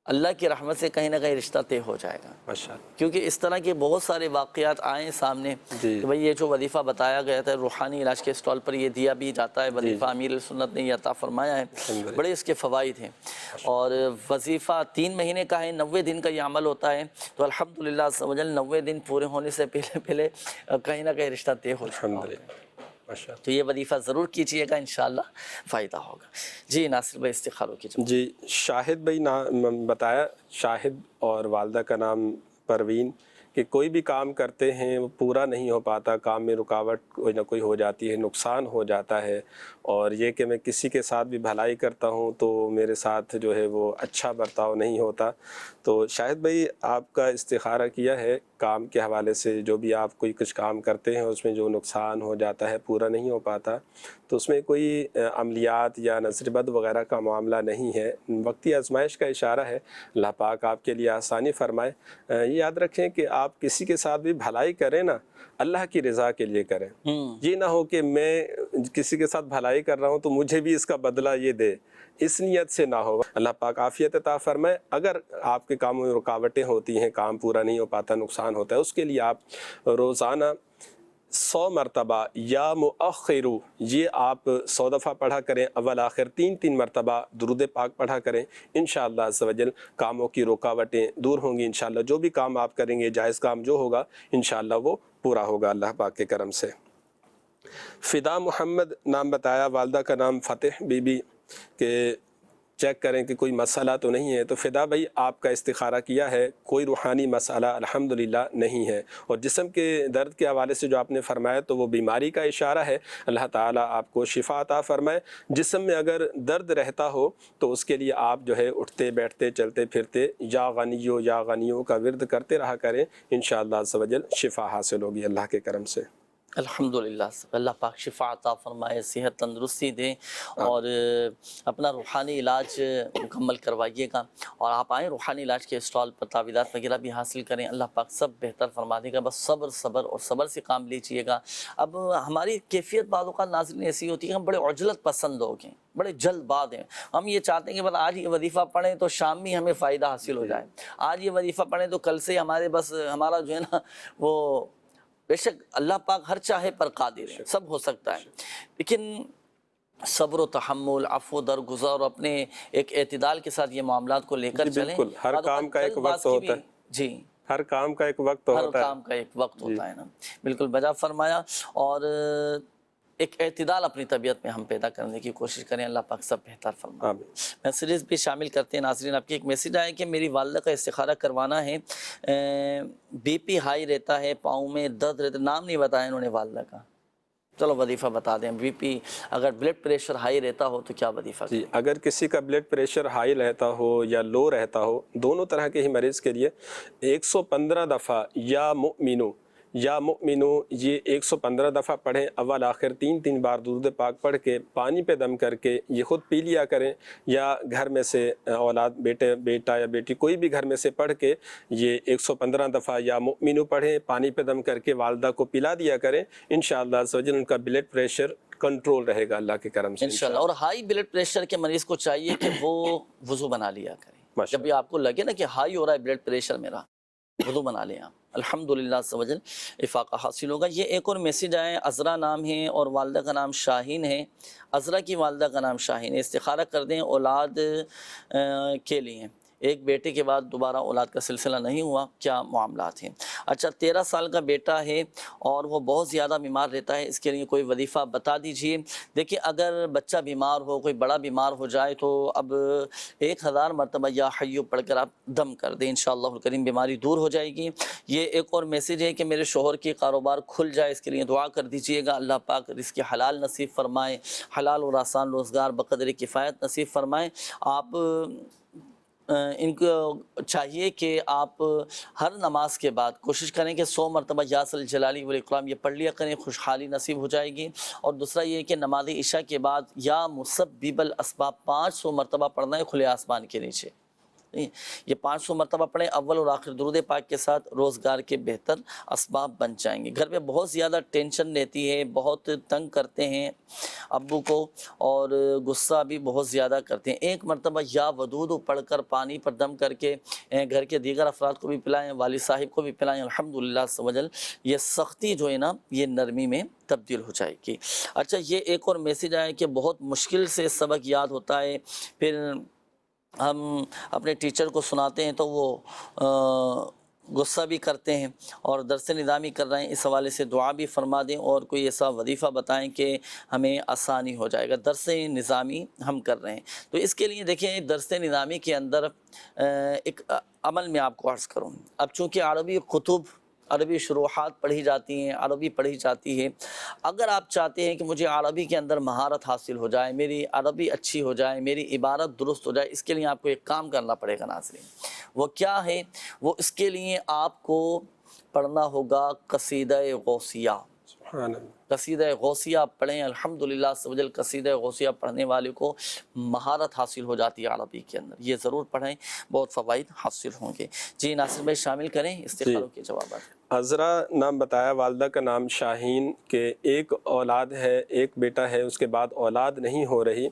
اللہ کی رحمت سے کہیں نہ کہیں رشتہ طے ہو جائے گا، ماشاءاللہ، کیونکہ اس طرح کے بہت سارے واقعات آئے سامنے کہ بھئی یہ جو وظیفہ بتایا گیا تھا روحانی علاج کے اسٹال پر یہ دیا بھی جاتا ہے، وظیفہ امیر السنت نے یہ عطا فرمایا ہے، بڑے اس کے فوائد ہیں، اور وظیفہ 3 مہینے کا ہے، 90 دن کا یہ عمل ہوتا ہے، تو الحمدللہ عز و جل 90 دن پورے ہونے سے پہلے کہیں نہ کہیں رشتہ طے ہو جائے گا، تو یہ وظیفہ ضرور کیجئے گا، انشاءاللہ فائدہ ہوگا۔ جی ناصر بھائی استخاروں کی جواب۔ جی شاہد بھائی بتایا، شاہد اور والدہ کا نام پروین، کہ کوئی بھی کام کرتے ہیں وہ پورا نہیں ہو پاتا، کام میں رکاوٹ کوئی نہ کوئی ہو جاتی ہے، نقصان ہو جاتا ہے، اور یہ کہ میں کسی کے ساتھ بھی بھلائی کرتا ہوں تو میرے ساتھ جو ہے وہ اچھا برتاؤ نہیں ہوتا۔ تو شاہد بھائی آپ کا استخارہ کیا ہے کام کے حوالے سے، جو بھی آپ کوئی کچھ کام کرتے ہیں اس میں جو نقصان ہو جاتا ہے، پورا نہیں ہو پاتا، تو اس میں کوئی عملیات یا نظر بد وغیرہ کا معاملہ نہیں ہے، وقتی آزمائش کا اشارہ ہے، اللہ پاک آپ کے لیے آسانی فرمائے۔ یہ یاد رکھیں کہ آپ کسی کے ساتھ بھی بھلائی کریں نا، اللہ کی رضا کے لیے کریں، یہ نہ ہو کہ میں کسی کے ساتھ بھلائی کر رہا ہوں تو مجھے بھی اس کا بدلہ یہ دے، اس نیت سے نہ ہو۔ اللہ پاک عافیت عطا فرمائے۔ اگر آپ کے کاموں میں رکاوٹیں ہوتی ہیں، کام پورا نہیں ہو پاتا، نقصان ہوتا ہے، اس کے لیے آپ روزانہ 100 مرتبہ یا مؤخرو، یہ آپ 100 دفعہ پڑھا کریں، اول آخر 3 مرتبہ درود پاک پڑھا کریں، انشاءاللہ عز و جل کاموں کی رکاوٹیں دور ہوں گی، انشاءاللہ جو بھی کام آپ کریں گے، جائز کام جو ہوگا انشاءاللہ وہ پورا ہوگا اللہ پاک کے کرم سے۔ فدا محمد نام بتایا، والدہ کا نام فتح بی بی، کہ چیک کریں کہ کوئی مسئلہ تو نہیں ہے۔ تو فدا بھائی آپ کا استخارہ کیا ہے، کوئی روحانی مسئلہ الحمدللہ نہیں ہے، اور جسم کے درد کے حوالے سے جو آپ نے فرمایا تو وہ بیماری کا اشارہ ہے، اللہ تعالیٰ آپ کو شفا عطا فرمائے۔ جسم میں اگر درد رہتا ہو تو اس کے لیے آپ جو ہے اٹھتے بیٹھتے چلتے پھرتے یا غنیوں کا ورد کرتے رہا کریں، انشاءاللہ عز و جل شفا حاصل ہوگی اللہ کے کرم سے۔ الحمدللہ اللہ پاک شفا عطا فرمائے، صحت تندرستی دیں، اور اپنا روحانی علاج مکمل کروائیے گا، اور آپ آئیں روحانی علاج کے اسٹال پر تعویذات وغیرہ بھی حاصل کریں، اللہ پاک سب بہتر فرما دے گا، بس صبر اور صبر سے کام لیجیے گا۔ اب ہماری کیفیت بعض اوقات ناظرین ایسی ہوتی ہے کہ ہم بڑے عجلت پسند لوگ ہیں، بڑے جلد باز ہیں، ہم یہ چاہتے ہیں کہ بس آج یہ وظیفہ پڑھیں تو شام میں ہمیں فائدہ حاصل ہو جائے، آج یہ وظیفہ پڑھیں تو کل سے ہمارا جو ہے نا وہ، بے شک اللہ پاک ہر چاہے پر قادر ہے، سب ہو سکتا ہے، لیکن صبر و تحمل، عفو درگزر، اور اپنے ایک اعتدال کے ساتھ یہ معاملات کو لے کر چلیں۔ بالکل، ہر کام کا ایک وقت ہوتا ہے، جی ہر کام کا ایک وقت ہوتا ہے، ہر کام کا ایک وقت ہوتا ہے نا، بالکل بجا فرمایا، اور ایک اعتدال اپنی طبیعت میں ہم پیدا کرنے کی کوشش کریں، اللہ پاک سب بہتر فرمائے۔ میسیجز بھی شامل کرتے ہیں ناظرین، آپ کی ایک میسیج آیا کہ میری والدہ کا استخارہ کروانا ہے، بی پی ہائی رہتا ہے، پاؤں میں درد رہتا ہے، نام نہیں بتایا انہوں نے والدہ کا، چلو وظیفہ بتا دیں۔ بی پی اگر بلڈ پریشر ہائی رہتا ہو تو کیا وظیفہ؟ جی اگر کسی کا بلڈ پریشر ہائی رہتا ہو یا لو رہتا ہو، دونوں طرح کے ہی مریض کے لیے 115 دفعہ یا مؤمنو یہ 115 دفعہ پڑھیں، اول آخر 3 بار درود پاک پڑھ کے پانی پہ دم کر کے یہ خود پی لیا کریں، یا گھر میں سے اولاد بیٹا یا بیٹی کوئی بھی گھر میں سے پڑھ کے یہ 115 دفعہ یا مؤمنو پڑھیں، پانی پہ دم کر کے والدہ کو پلا دیا کریں، انشاءاللہ عز و جل ان کا بلڈ پریشر کنٹرول رہے گا اللہ کے کرم سے انشاءاللہ۔ اور ہائی بلڈ پریشر کے مریض کو چاہیے کہ وہ وضو بنا لیا کریں، جب بھی آپ کو لگے نا کہ ہائی ہو رہا ہے بلڈ پریشر میرا، وضو بنا لیں آپ، الحمدللہ عز و جل افاقہ حاصل ہوگا۔ یہ ایک اور میسیج آئے، عذرا نام ہے اور والدہ کا نام شاہین ہے، عذرا کی والدہ کا نام شاہین ہے، استخارہ کر دیں اولاد کے لیے، ایک بیٹے کے بعد دوبارہ اولاد کا سلسلہ نہیں ہوا، کیا معاملات ہیں؟ اچھا 13 سال کا بیٹا ہے اور وہ بہت زیادہ بیمار رہتا ہے، اس کے لیے کوئی وظیفہ بتا دیجئے۔ دیکھیے اگر بچہ بیمار ہو، کوئی بڑا بیمار ہو جائے تو اب 1000 مرتبہ یا حیو پڑھ کر آپ دم کر دیں، انشاءاللہ الکریم بیماری دور ہو جائے گی۔ یہ ایک اور میسیج ہے کہ میرے شوہر کی کاروبار کھل جائے، اس کے لیے دعا کر دیجئے گا، اللہ پاک رزق حلال نصیب فرمائے، حلال اور آسان روزگار بقدر کفایت نصیب فرمائے۔ آپ ان کو چاہیے کہ آپ ہر نماز کے بعد کوشش کریں کہ 100 مرتبہ یا ذل جلالی والاکرام یہ پڑھ لیا کریں، خوشحالی نصیب ہو جائے گی۔ اور دوسرا یہ کہ نماز عشاء کے بعد یا مسبب الاسباب 500 مرتبہ پڑھنا ہے کھلے آسمان کے نیچے، یہ 500 مرتبہ پڑھیں اول اور آخر درود پاک کے ساتھ، روزگار کے بہتر اسباب بن جائیں گے۔ گھر میں بہت زیادہ ٹینشن رہتی ہے، بہت تنگ کرتے ہیں ابو کو اور غصہ بھی بہت زیادہ کرتے ہیں۔ ایک مرتبہ یا ودود پڑھ کر پانی پر دم کر کے گھر کے دیگر افراد کو بھی پلائیں، والد صاحب کو بھی پلائیں، الحمدللہ عز و جل یہ سختی جو ہے نا یہ نرمی میں تبدیل ہو جائے گی۔ اچھا، یہ ایک اور میسیج آیا کہ بہت مشکل سے سبق یاد ہوتا ہے، پھر ہم اپنے ٹیچر کو سناتے ہیں تو وہ غصہ بھی کرتے ہیں اور درس نظامی کر رہے ہیں، اس حوالے سے دعا بھی فرما دیں اور کوئی ایسا وظیفہ بتائیں کہ ہمیں آسانی ہو جائے گا۔ درس نظامی ہم کر رہے ہیں تو اس کے لیے دیکھیں، درس نظامی کے اندر ایک عمل میں آپ کو عرض کروں، اب چونکہ عربی کتب، عربی شروحات پڑھی جاتی ہیں، عربی پڑھی جاتی ہے، اگر آپ چاہتے ہیں کہ مجھے عربی کے اندر مہارت حاصل ہو جائے، میری عربی اچھی ہو جائے، میری عبارت درست ہو جائے، اس کے لیے آپ کو ایک کام کرنا پڑے گا ناظرین۔ وہ کیا ہے؟ وہ اس کے لیے آپ کو پڑھنا ہوگا قصیدہ غوثیہ۔ سبحان اللہ۔ قصیدہ غوثیہ پڑھیں، الحمدللہ عز و جل قصیدہ غوثیہ پڑھنے والے کو مہارت حاصل ہو جاتی ہے عربی کے اندر، یہ ضرور پڑھیں، بہت فوائد حاصل ہوں گے۔ جی ناصر بھائی شامل کریں استخاروں کے جوابات۔ عذرا نام بتایا، والدہ کا نام شاہین، کہ ایک اولاد ہے، ایک بیٹا ہے، اس کے بعد اولاد نہیں ہو رہی،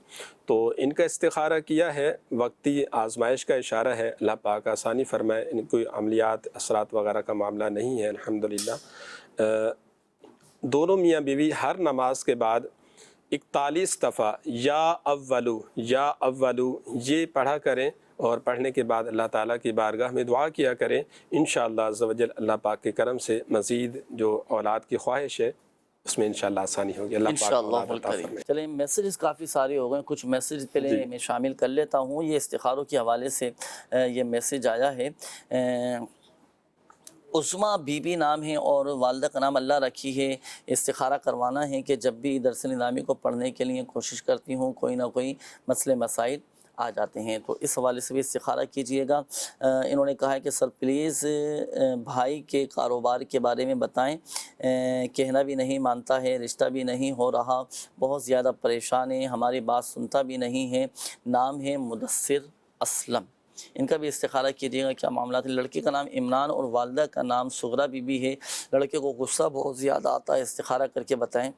تو ان کا استخارہ کیا ہے، وقتی آزمائش کا اشارہ ہے، اللہ پاک آسانی فرمائے، ان کوئی عملیات اثرات وغیرہ کا معاملہ نہیں ہے الحمدللہ۔ دونوں میاں بیوی ہر نماز کے بعد 41 دفعہ یا اولو یا اولو یہ پڑھا کریں، اور پڑھنے کے بعد اللہ تعالیٰ کی بارگاہ میں دعا کیا کریں، انشاءاللہ عز و جل اللہ پاک کے کرم سے مزید جو اولاد کی خواہش ہے اس میں انشاءاللہ آسانی ہوگی۔ اللہ پاک اولاد عطا فرمائے۔ چلیں میسیجز کافی سارے ہو گئے، کچھ میسیج پہلے میں شامل کر لیتا ہوں۔ یہ استخاروں کے حوالے سے یہ میسیج آیا ہے، عظما بی بی نام ہے اور والدہ کا نام اللہ رکھی ہے۔ استخارہ کروانا ہے کہ جب بھی درس نظامی کو پڑھنے کے لیے کوشش کرتی ہوں کوئی نہ کوئی مسئلے مسائل آ جاتے ہیں، تو اس حوالے سے بھی استخارہ کیجئے گا۔ انہوں نے کہا ہے کہ سر پلیز بھائی کے کاروبار کے بارے میں بتائیں، کہنا بھی نہیں مانتا ہے، رشتہ بھی نہیں ہو رہا، بہت زیادہ پریشان ہے، ہماری بات سنتا بھی نہیں ہے، نام ہے مدثر اسلم۔ ان کا بھی استخارہ کیجیے گا کیا معاملات ہیں۔ لڑکی کا نام عمران اور والدہ کا نام سغرا بی بی ہے، لڑکے کو غصہ بہت زیادہ آتا ہے، استخارہ کر کے بتائیں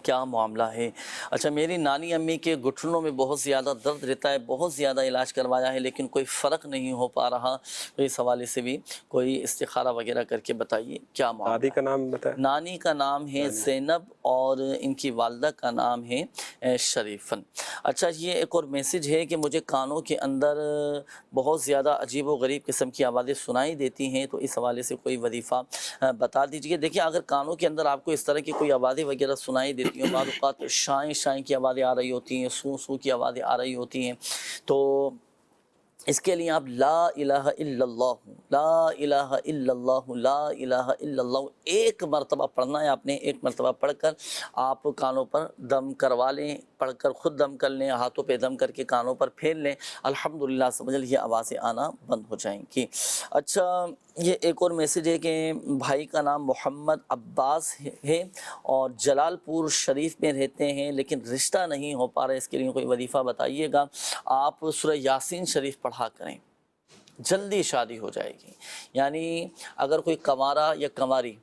کیا معاملہ ہے۔ اچھا، میری نانی امی کے گھٹنوں میں بہت زیادہ درد رہتا ہے، بہت زیادہ علاج کروایا ہے لیکن کوئی فرق نہیں ہو پا رہا، تو اس حوالے سے بھی کوئی استخارہ وغیرہ کر کے بتائیے کیا معاملہ۔ دادی کا نام بتائیں۔ نانی کا نام ہے زینب اور ان کی والدہ کا نام ہے شریفن۔ اچھا، یہ ایک اور میسیج ہے کہ مجھے کانوں کے اندر بہت زیادہ عجیب و غریب قسم کی آوازیں سنائی دیتی ہیں، تو اس حوالے سے کوئی وظیفہ بتا دیجیے۔ دیکھیں، اگر کانوں کے اندر آپ کو اس طرح کی کوئی آوازیں وغیرہ سنائی دیتی ہیں، بعض اوقات شائیں شائیں کی آوازیں آ رہی ہوتی ہیں، سو سو کی آوازیں آ رہی ہوتی ہیں، تو اس کے لیے آپ لا الہ الا اللہ، لا الہ الا اللہ، لا الہ الا اللہ ایک مرتبہ پڑھنا ہے آپ نے۔ ایک مرتبہ پڑھ کر آپ کانوں پر دم کروا لیں، پڑھ کر خود دم کر لیں، ہاتھوں پہ دم کر کے کانوں پر پھیر لیں، الحمدللہ سمجھ یہ آوازیں آنا بند ہو جائیں گی۔ اچھا، یہ ایک اور میسیج ہے کہ بھائی کا نام محمد عباس ہے اور جلال پور شریف میں رہتے ہیں لیکن رشتہ نہیں ہو پا رہا ہے، اس کے لیے کوئی وظیفہ بتائیے گا۔ آپ سورہ یاسین شریف پڑھا کریں، جلدی شادی ہو جائے گی۔ یعنی اگر کوئی کنوارا یا کنواری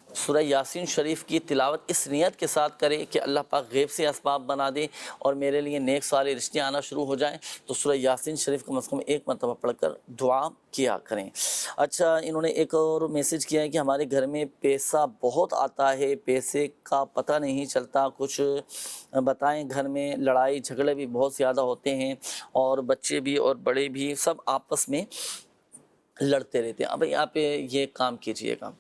سورہ یاسین شریف کی تلاوت اس نیت کے ساتھ کرے کہ اللہ پاک غیب سے اسباب بنا دے اور میرے لیے نیک صالح رشتے آنا شروع ہو جائیں، تو سورہ یاسین شریف کو کم از کم ایک مرتبہ پڑھ کر دعا کیا کریں۔ اچھا، انہوں نے ایک اور میسیج کیا ہے کہ ہمارے گھر میں پیسہ بہت آتا ہے، پیسے کا پتہ نہیں چلتا، کچھ بتائیں۔ گھر میں لڑائی جھگڑے بھی بہت زیادہ ہوتے ہیں اور بچے بھی اور بڑے بھی سب آپس میں لڑتے رہتے ہیں۔ اب آپ یہ کام کیجئے گا،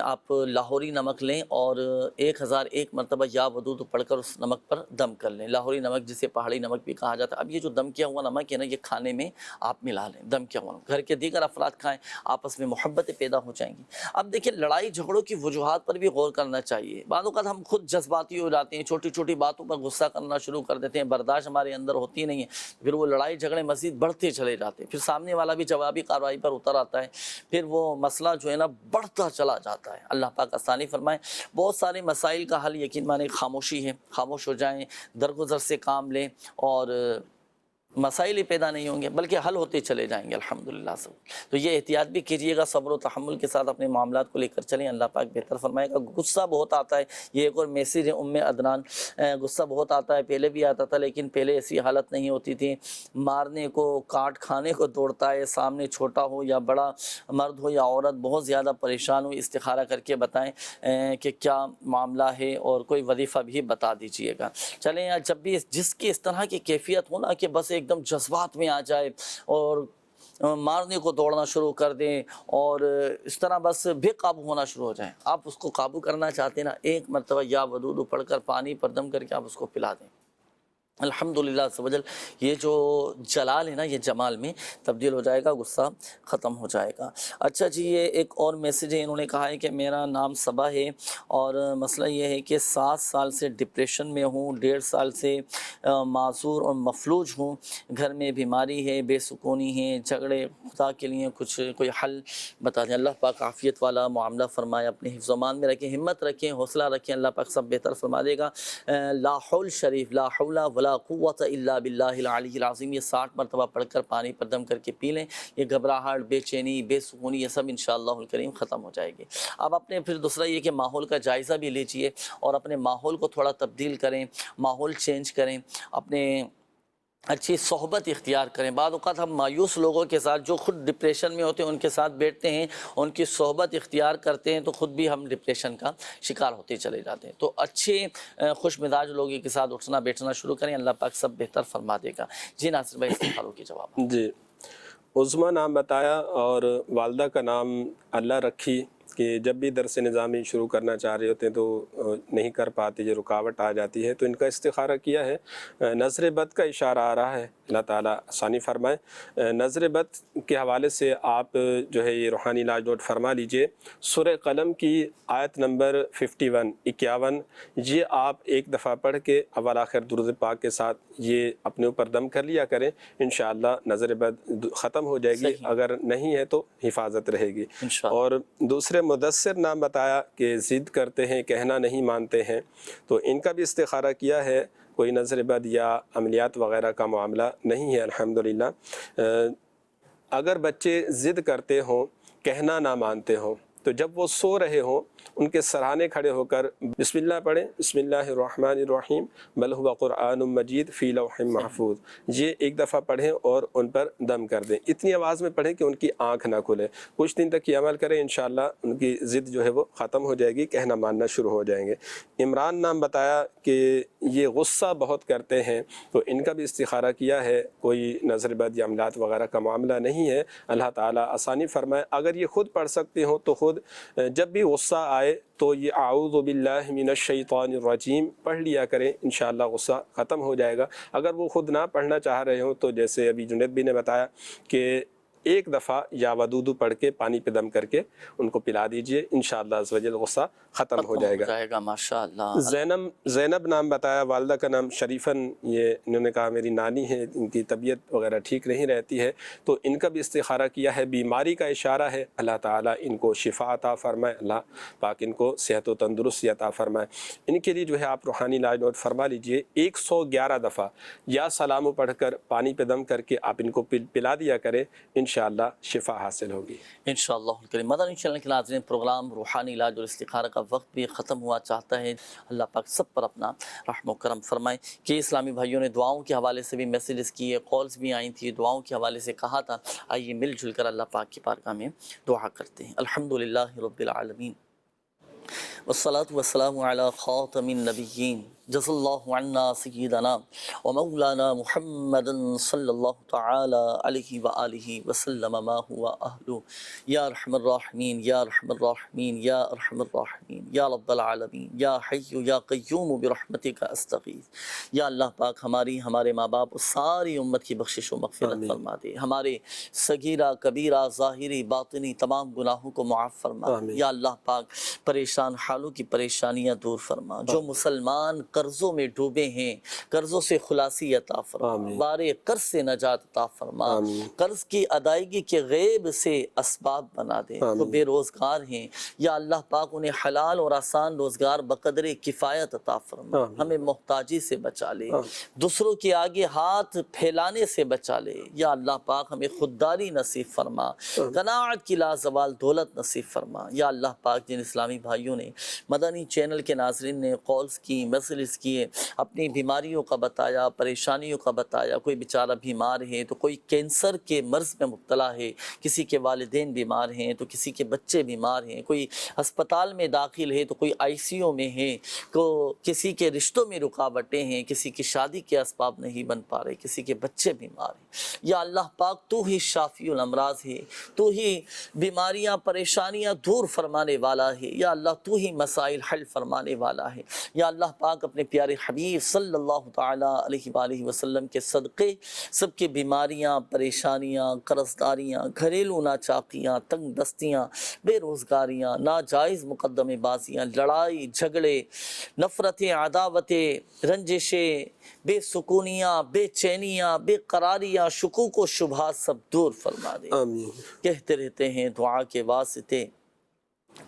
آپ لاہوری نمک لیں اور 1001 مرتبہ یا ودود پڑھ کر اس نمک پر دم کر لیں۔ لاہوری نمک جسے پہاڑی نمک بھی کہا جاتا ہے۔ اب یہ جو دم کیا ہوا نمک ہے نا، یہ کھانے میں آپ ملا لیں، دم کیا ہوا نمک، گھر کے دیگر افراد کھائیں، آپس میں محبتیں پیدا ہو جائیں گی۔ اب دیکھیں، لڑائی جھگڑوں کی وجوہات پر بھی غور کرنا چاہیے۔ بعض اوقات ہم خود جذباتی ہو جاتے ہیں، چھوٹی چھوٹی باتوں پر غصہ کرنا شروع کر دیتے ہیں، برداشت ہمارے اندر ہوتی نہیں ہے، پھر وہ لڑائی جھگڑے مزید بڑھتے چلے جاتے ہیں، پھر سامنے والا بھی جوابی کارروائی پر اتر آتا ہے، پھر وہ مسئلہ جو ہے نا بڑھتا چلا جاتا ہے۔ اللہ پاک آسانی فرمائے۔ بہت سارے مسائل کا حل یقین مانے خاموشی ہے، خاموش ہو جائیں، درگزر سے کام لیں اور مسائل ہی پیدا نہیں ہوں گے بلکہ حل ہوتے چلے جائیں گے الحمدللہ سے۔ تو یہ احتیاط بھی کیجئے گا، صبر و تحمل کے ساتھ اپنے معاملات کو لے کر چلیں، اللہ پاک بہتر فرمائے گا۔ غصہ بہت آتا ہے، یہ ایک اور میسیج ہے عدنان، غصہ بہت آتا ہے، پہلے بھی آتا تھا لیکن پہلے ایسی حالت نہیں ہوتی تھی، مارنے کو کاٹ کھانے کو دوڑتا ہے، سامنے چھوٹا ہو یا بڑا، مرد ہو یا عورت، بہت زیادہ پریشان ہو، استخارہ کر کے بتائیں کہ کیا معاملہ ہے اور کوئی وظیفہ بھی بتا دیجئے گا۔ چلیں جب بھی جس کی اس طرح کی کیفیت ہو نا کہ بس ایک دم جذبات میں آ جائے اور مارنے کو دوڑنا شروع کر دیں اور اس طرح بس بے قابو ہونا شروع ہو جائیں، آپ اس کو قابو کرنا چاہتے ہیں نا، ایک مرتبہ یا ودود پڑھ کر پانی پر دم کر کے آپ اس کو پلا دیں، الحمدللہ سبحان یہ جو جلال ہے نا یہ جمال میں تبدیل ہو جائے گا، غصہ ختم ہو جائے گا۔ اچھا جی، یہ ایک اور میسیج ہے، انہوں نے کہا ہے کہ میرا نام صبا ہے اور مسئلہ یہ ہے کہ 7 سال سے ڈپریشن میں ہوں، 1.5 سال سے معذور اور مفلوج ہوں، گھر میں بیماری ہے، بے سکونی ہے، جھگڑے، خدا کے لیے کچھ کوئی حل بتا دیں۔ اللہ پاک عافیت والا معاملہ فرمائے، اپنے حفظ و امان میں رکھیں، ہمت رکھیں، حوصلہ رکھیں، اللہ پاک سب بہتر فرما دے گا۔ لا حول شریف، لا حول ولا قوت الا باللہ العلی العظیم، یہ 60 مرتبہ پڑھ کر پانی پر دم کر کے پی لیں، یہ گھبراہٹ، بے چینی، بے سکونی، یہ سب انشاءاللہ الکریم ختم ہو جائے گی۔ اب اپنے پھر دوسرا یہ کہ ماحول کا جائزہ بھی لیجئے اور اپنے ماحول کو تھوڑا تبدیل کریں، ماحول چینج کریں، اپنے اچھی صحبت اختیار کریں۔ بعض اوقات ہم مایوس لوگوں کے ساتھ جو خود ڈپریشن میں ہوتے ہیں ان کے ساتھ بیٹھتے ہیں، ان کی صحبت اختیار کرتے ہیں تو خود بھی ہم ڈپریشن کا شکار ہوتے چلے جاتے ہیں۔ تو اچھے خوش مزاج لوگوں کے ساتھ اٹھنا بیٹھنا شروع کریں، اللہ پاک سب بہتر فرما دے گا۔ جی ناصر بھائی، استفساروں کے جواب۔ جی، عظمیٰ نام بتایا اور والدہ کا نام اللہ رکھی کہ جب بھی درس نظامی شروع کرنا چاہ رہے ہوتے ہیں تو نہیں کر پاتے، یہ رکاوٹ آ جاتی ہے، تو ان کا استخارہ کیا ہے۔ نظر بد کا اشارہ آ رہا ہے، اللہ تعالیٰ آسانی فرمائے۔ نظر بد کے حوالے سے آپ جو ہے یہ روحانی علاج نوٹ فرما لیجئے، سورہ قلم کی آیت نمبر 51 یہ آپ ایک دفعہ پڑھ کے اول آخر درود پاک کے ساتھ یہ اپنے اوپر دم کر لیا کریں، انشاءاللہ نظر بد ختم ہو جائے گی، اگر نہیں ہے تو حفاظت رہے گی۔ اور دوسرے مدثر نام بتایا کہ ضد کرتے ہیں، کہنا نہیں مانتے ہیں، تو ان کا بھی استخارہ کیا ہے، کوئی نظر بد یا عملیات وغیرہ کا معاملہ نہیں ہے الحمدللہ۔ اگر بچے ضد کرتے ہوں، کہنا نہ مانتے ہوں، تو جب وہ سو رہے ہوں ان کے سرہانے کھڑے ہو کر بسم اللہ پڑھیں، بسم اللہ الرحمن الرحیم بل هو قرآن مجید فی لوح محفوظ، یہ ایک دفعہ پڑھیں اور ان پر دم کر دیں، اتنی آواز میں پڑھیں کہ ان کی آنکھ نہ کھلے، کچھ دن تک یہ عمل کریں، انشاءاللہ ان کی ضد جو ہے وہ ختم ہو جائے گی، کہنا ماننا شروع ہو جائیں گے۔ عمران نام بتایا کہ یہ غصہ بہت کرتے ہیں، تو ان کا بھی استخارہ کیا ہے، کوئی نظر بد یا عملیات وغیرہ کا معاملہ نہیں ہے، اللہ تعالیٰ آسانی فرمائے۔ اگر یہ خود پڑھ سکتے ہوں تو خود جب بھی غصہ آئے تو یہ اعوذ باللہ من الشیطان الرجیم پڑھ لیا کریں، انشاءاللہ غصہ ختم ہو جائے گا۔ اگر وہ خود نہ پڑھنا چاہ رہے ہوں تو جیسے ابھی جنید بھی نے بتایا کہ ایک دفعہ یا ودودو پڑھ کے پانی پہ دم کر کے ان کو پلا دیجئے، انشاءاللہ عز و جل غصہ ختم ہو جائے گا۔ ماشاءاللہ۔ زینب نام بتایا، والدہ کا نام شریفن، یہ انہوں نے کہا میری نانی ہے، ان کی طبیعت وغیرہ ٹھیک نہیں رہتی ہے، تو ان کا بھی استخارہ کیا ہے، بیماری کا اشارہ ہے، اللہ تعالیٰ ان کو شفا عطا فرمائے، اللہ پاک ان کو صحت و تندرستی عطا فرمائے۔ ان کے لیے جو ہے آپ روحانی علاج نوٹ فرما لیجئے، 111 دفعہ یا سلام پڑھ کر پانی پہ دم کر کے آپ ان کو پلا دیا کریں، انشاءاللہ شفا حاصل ہوگی انشاءاللہ الکریم۔ مدنی چینل کے ناظرین، پروگرام روحانی علاج اور استخارہ کا وقت بھی ختم ہوا چاہتا ہے، اللہ پاک سب پر اپنا رحم و کرم فرمائے۔ کہ اسلامی بھائیوں نے دعاؤں کے حوالے سے بھی میسیجز کیے، کالز بھی آئی تھی، دعاؤں کے حوالے سے کہا تھا، آئیے مل جل کر اللہ پاک کی بارگاہ میں دعا کرتے ہیں۔ الحمدللہ رب العالمین والصلاة والسلام علی خاتم النبیین، جزا اللہ عنا سیدنا و مولانا محمد صلی اللہ تعالی علیہ وآلہ وسلم ما ہوا اہلو، یا ارحم الراحمین یا ارحم الراحمین یا ارحم الراحمین یا رب العالمین یا حی یا قیوم برحمتک استغیث۔ یا اللہ پاک ہماری، ہمارے ماں باپ اور ساری امت کی بخشش و مغفرت فرما دے، ہمارے صغیرہ کبیرہ ظاہری باطنی تمام گناہوں کو معاف فرما۔ یا اللہ پاک پریشان حالوں کی پریشانیاں دور فرما. جو مسلمان قرضوں میں ڈوبے ہیں قرضوں سے خلاصی عطا فرما. بارے قرض سے نجات عطا فرما. قرض کی ادائیگی کے غیب سے اسباب بنا دے. جو بے روزگار ہیں یا اللہ پاک انہیں حلال اور آسان روزگار بقدر کفایت عطا فرما. ہمیں محتاجی سے بچا لے. دوسروں کے آگے ہاتھ پھیلانے سے بچا لے. یا اللہ پاک ہمیں خودداری نصیب فرما. قناعت کی لازوال دولت نصیب فرما. یا اللہ پاک جن اسلامی بھائیوں نے مدنی چینل کے ناظرین نے کالز کی میسیجز کیے اپنی بیماریوں کا بتایا پریشانیوں کا بتایا. کوئی بیچارہ بیمار ہے تو کوئی کینسر کے مرض میں مبتلا ہے. کسی کے والدین بیمار ہیں تو کسی کے بچے بیمار ہیں. کوئی ہسپتال میں داخل ہے تو کوئی آئی سی یو میں ہے. کسی کے رشتوں میں رکاوٹیں ہیں. کسی کی شادی کے اسباب نہیں بن پا رہے. کسی کے بچے بیمار ہیں. یا اللہ پاک تو ہی شافی الامراض ہے. تو ہی بیماریاں پریشانیاں دور فرمانے والا ہے. یا اللہ تو ہی مسائل حل فرمانے والا ہے. یا اللہ پاک اپنے پیارے حبیب صلی اللہ تعالیٰ علیہ وآلہ وسلم کے صدقے سب کی بیماریاں پریشانیاں قرضداریاں گھریلو ناچاقیاں تنگ دستیاں بے روزگاریاں ناجائز مقدمے بازیاں لڑائی جھگڑے نفرتیں عداوتیں رنجشیں بے سکونیاں بے چینیاں بے قراریاں شکوک و شبہات سب دور فرما دے. کہتے رہتے ہیں دعا کے واسطے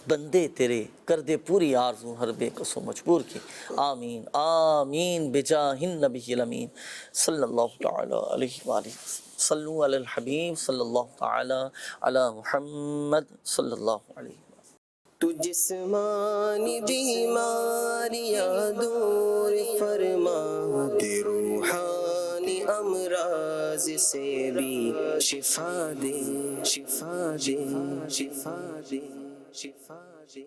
بندے تیرے کر دے پوری آرزو ہر بے کس و مجبور کی. آمین آمین بجاہ النبی الامین صلی اللہ تعالی علیہ وآلہ وسلم. صلو علی الحبیب صلی اللہ تعالی علی محمد صلی اللہ علیہ وسلم. تو جسمانی بیماریاں دور فرما دے. روحانی امراض سے بھی شفا دے. شفا دے. شفا دے. شفا دے.